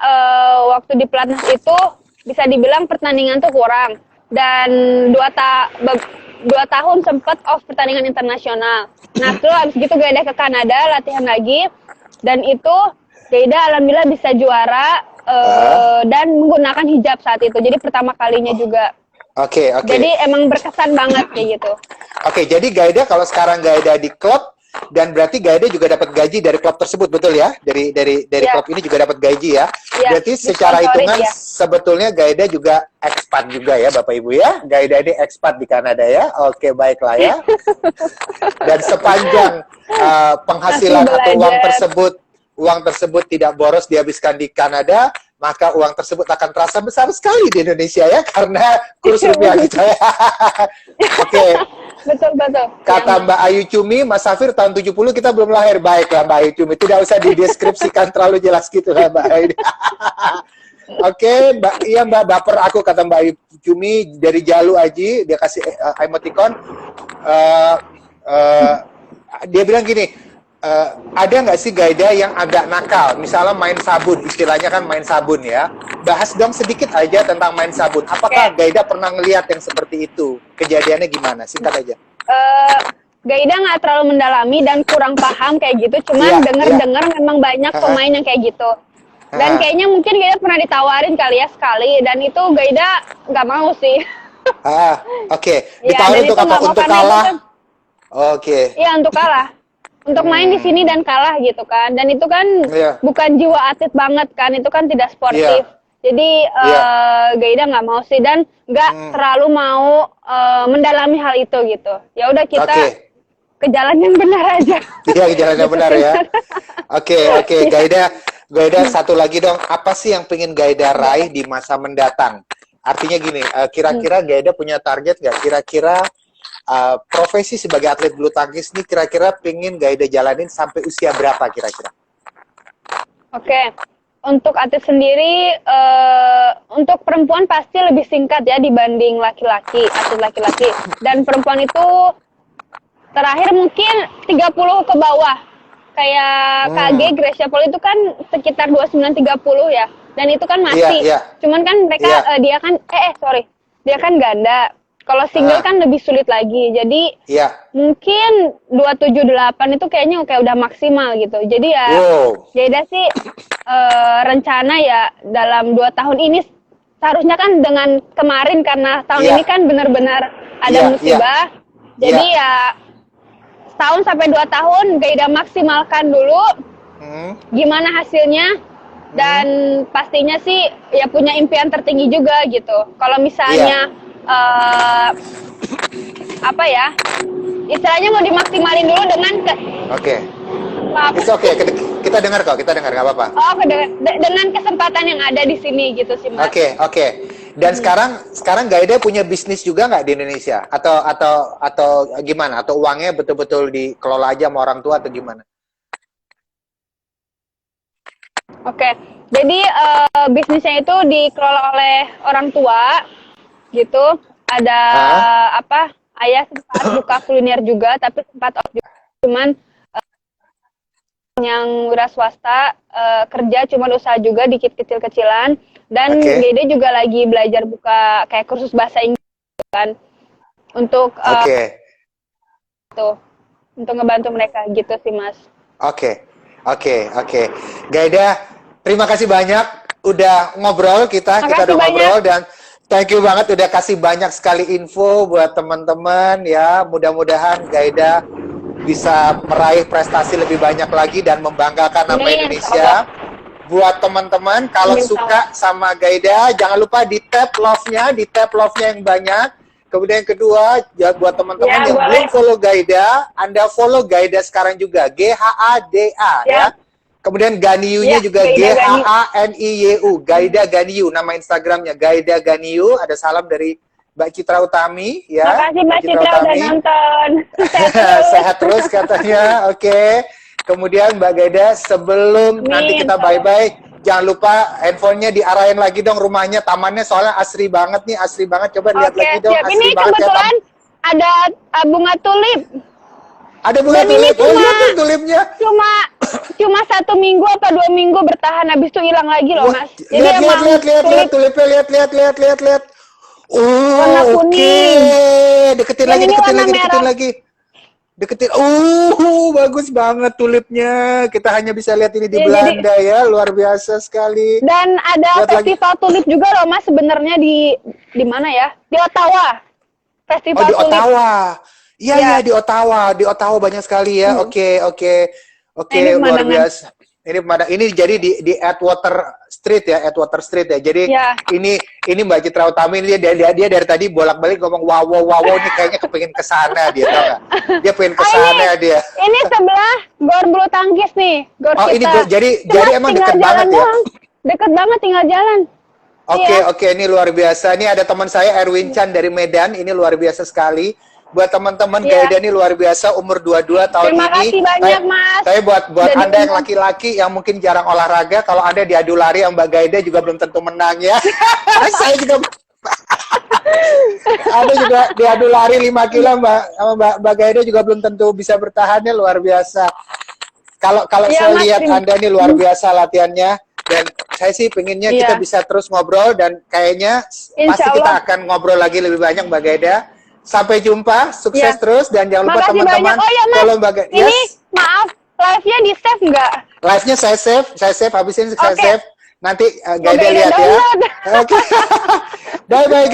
waktu di Pelatnas itu bisa dibilang pertandingan tuh kurang, dan 2 tahun sempat off pertandingan internasional. Nah, terus abis gitu Gaida ke Kanada latihan lagi, dan itu Gaida alhamdulillah bisa juara dan menggunakan hijab saat itu. Jadi pertama kalinya juga. Oke, oke. Jadi emang berkesan banget kayak gitu. Oke, jadi Gaida kalau sekarang Gaida di klub dan berarti Gaida juga dapat gaji dari klub tersebut, betul ya? Dari Ya. klub ini juga dapat gaji ya. Ya, Berarti secara disponsorin, hitungan ya. sebetulnya Gaida juga expat juga ya, Bapak Ibu ya. Gaida ini expat di Kanada ya. Oke, baiklah ya. Dan sepanjang penghasilan Masih atau belajar. uang tersebut tidak boros dihabiskan di Kanada, maka uang tersebut akan terasa besar sekali di Indonesia ya, karena kurs rupiah kita ya. Oke. Betul, betul. Kata Mbak Ayu Cumi, Mas Safir tahun 70 kita belum lahir. Baiklah Mbak Ayu Cumi, tidak usah dideskripsikan terlalu jelas gitu lah Mbak Ayu. Oke, Mbak baper aku kata Mbak Ayu Cumi dari Jalu Aji, dia kasih emoticon. Dia bilang gini, ada nggak sih Gaida yang agak nakal, misalnya main sabun, istilahnya kan main sabun ya. Bahas dong sedikit aja tentang main sabun. Apakah Gaida pernah ngelihat yang seperti itu? Kejadiannya gimana? Singkat aja. Gaida nggak terlalu mendalami dan kurang paham kayak gitu, cuman Iya, denger-denger memang banyak pemain yang kayak gitu. Dan kayaknya mungkin Gaida pernah ditawarin kali ya sekali, dan itu Gaida nggak mau sih. Oke. Ya, Ditawarin dan untuk itu apa? nggak mau Untuk karena itu kalah? kan, Oke. iya untuk kalah. Untuk main di Hmm. sini dan kalah gitu kan. Dan itu kan Iya. bukan jiwa atlet banget kan, itu kan tidak sportif. Iya. Jadi Iya. Gaida nggak mau sih dan nggak Hmm. terlalu mau mendalami hal itu gitu. Ya udah kita Oke. ke jalan yang benar aja. Iya, jalannya Gitu benar sih. ya. Oke, oke. Iya. Gaida satu lagi dong. Apa sih yang pengen Gaida raih di masa mendatang? Artinya gini, Hmm. kira-kira Gaida punya target nggak? Kira-kira profesi sebagai atlet bulu tangkis nih kira-kira pengen Gaida jalanin sampai usia berapa kira-kira? Oke, untuk atlet sendiri, untuk perempuan pasti lebih singkat ya dibanding laki-laki, atlet laki-laki. Dan perempuan itu terakhir mungkin 30 ke bawah. Kayak KG, Hmm. Gracia Poli itu kan sekitar 29-30 ya. Dan itu kan Iya, masih. iya, Cuman kan mereka, iya. dia kan, sorry. Dia kan ganda. Kalau single Ah, kan lebih sulit lagi. Jadi iya. mungkin 278 itu kayaknya kayak udah maksimal gitu. Jadi ya Wow. Gaida sih rencana ya dalam 2 tahun ini seharusnya kan dengan kemarin karena tahun Iya, ini kan benar-benar ada iya, iya, musibah. iya. Jadi ya setahun sampai 2 tahun Gaida maksimalkan dulu Hmm. gimana hasilnya Hmm. dan pastinya sih ya punya impian tertinggi juga gitu. Kalau Iya. misalnya apa ya istilahnya mau dimaksimalin dulu dengan Oke. maaf, It's okay. Kita dengar kok. Kita dengar, nggak apa-apa. dengan kesempatan yang ada di sini gitu sih Mas. Oke, oke. Dan sekarang Gaida punya bisnis juga nggak di Indonesia? Atau gimana? Atau uangnya betul-betul dikelola aja sama orang tua atau gimana? Oke, jadi bisnisnya itu dikelola oleh orang tua gitu. Ada Hah? apa? Ayah sempat buka kuliner juga, tapi sempat off juga. Cuman yang wira swasta kerja cuma usaha juga dikit kecil-kecilan dan Oke, Gede juga lagi belajar buka kayak kursus bahasa Inggris kan untuk oke, tuh untuk ngebantu mereka gitu sih Mas. oke, oke. Gaida, terima kasih banyak udah ngobrol kita Makasih udah banyak. ngobrol dan thank you banget udah kasih banyak sekali info buat teman-teman ya. Mudah-mudahan Gaida bisa meraih prestasi lebih banyak lagi dan membanggakan nama Amin, Indonesia. insyaallah. Buat teman-teman, kalau Amin, insyaallah. suka sama Gaida, jangan lupa di tap love-nya yang banyak. Kemudian yang kedua, ya buat teman-teman Ya, yang belum boleh. follow Gaida, Anda follow Gaida sekarang juga, GHADA ya. Ya, Kemudian Ganiu-nya ya, juga Gaida Gani. GHANIYU, Gaida Ganiu, nama Instagramnya Gaida Ganiu. Ada salam dari Mbak Citra Utami ya. Makasih Mbak Citra udah nonton. Sehat terus. Sehat terus katanya. Oke. Kemudian Mbak Gaida, sebelum nanti Amin, kita insyaallah. bye-bye, jangan lupa handphonenya diarahin lagi dong rumahnya, tamannya soalnya asri banget nih, asri banget. Coba lihat Oke, lagi dong, siap. asri Ini banget ya. kebetulan ada bunga tulip Ada bunga dan ini tulip. Oh, lihat tuh tulipnya. cuma 1 minggu apa 2 minggu bertahan habis itu hilang lagi loh Wah, Mas. Jadi lihat emang tulip tulipnya, lihat. warna Oh, oke. kuning Deketin dan lagi, ini warna merah. Deketin. Bagus banget tulipnya. Kita hanya bisa lihat ini di Ya, jadi Belanda ya, luar biasa sekali. dan ada Lihat lagi. festival tulip juga loh Mas sebenarnya di mana ya? Di Ottawa. Oh, Festival di tulip. Ottawa. Iya, Ya. di Ottawa. Di Ottawa banyak sekali ya. Oke, Nah, ini luar pemandangan. biasa. Ini jadi di Atwater Street ya, Atwater Street ya. Jadi Ya. ini Mbak Citra Utami ini dia dari tadi bolak-balik ngomong wow ini kayaknya kepengin ke sana dia tau nggak? Dia pengen ke sana dia. Ini sebelah Gor Bulu Tangkis nih, Gor Oh, kita. ini jadi emang tinggal deket jalan banget ya. doang. Deket banget tinggal jalan. Oke, ini luar biasa. Ini ada teman saya Erwin Chan dari Medan. Ini luar biasa sekali. Buat teman-teman Iya. Gaida ini luar biasa umur 22 tahun Terima ini. kasih banyak, Mas. Saya buat Udah Anda yang diundang. laki-laki yang mungkin jarang olahraga, kalau Anda diadu lari sama Mbak Gaida juga belum tentu menang ya. Saya juga ada juga diadu lari 5 kilo sama Mbak Gaida juga belum tentu bisa bertahannya, luar biasa. Kalau Iya, saya Mas. lihat Anda ini luar biasa latihannya dan saya sih pengennya Iya. kita bisa terus ngobrol dan kayaknya Insya pasti kita Allah. akan ngobrol lagi lebih banyak Mbak Gaida. Sampai jumpa, sukses Iya. terus dan jangan lupa Makasih teman-teman banyak. Oh ya, Mas. follow Mbak Gaida. Ini Yes. maaf, live-nya di-save nggak? Live-nya saya save, habis ini saya Oke. save. Nanti Mau Gaida Gaida lihat ya. download. Oke. Bye-bye.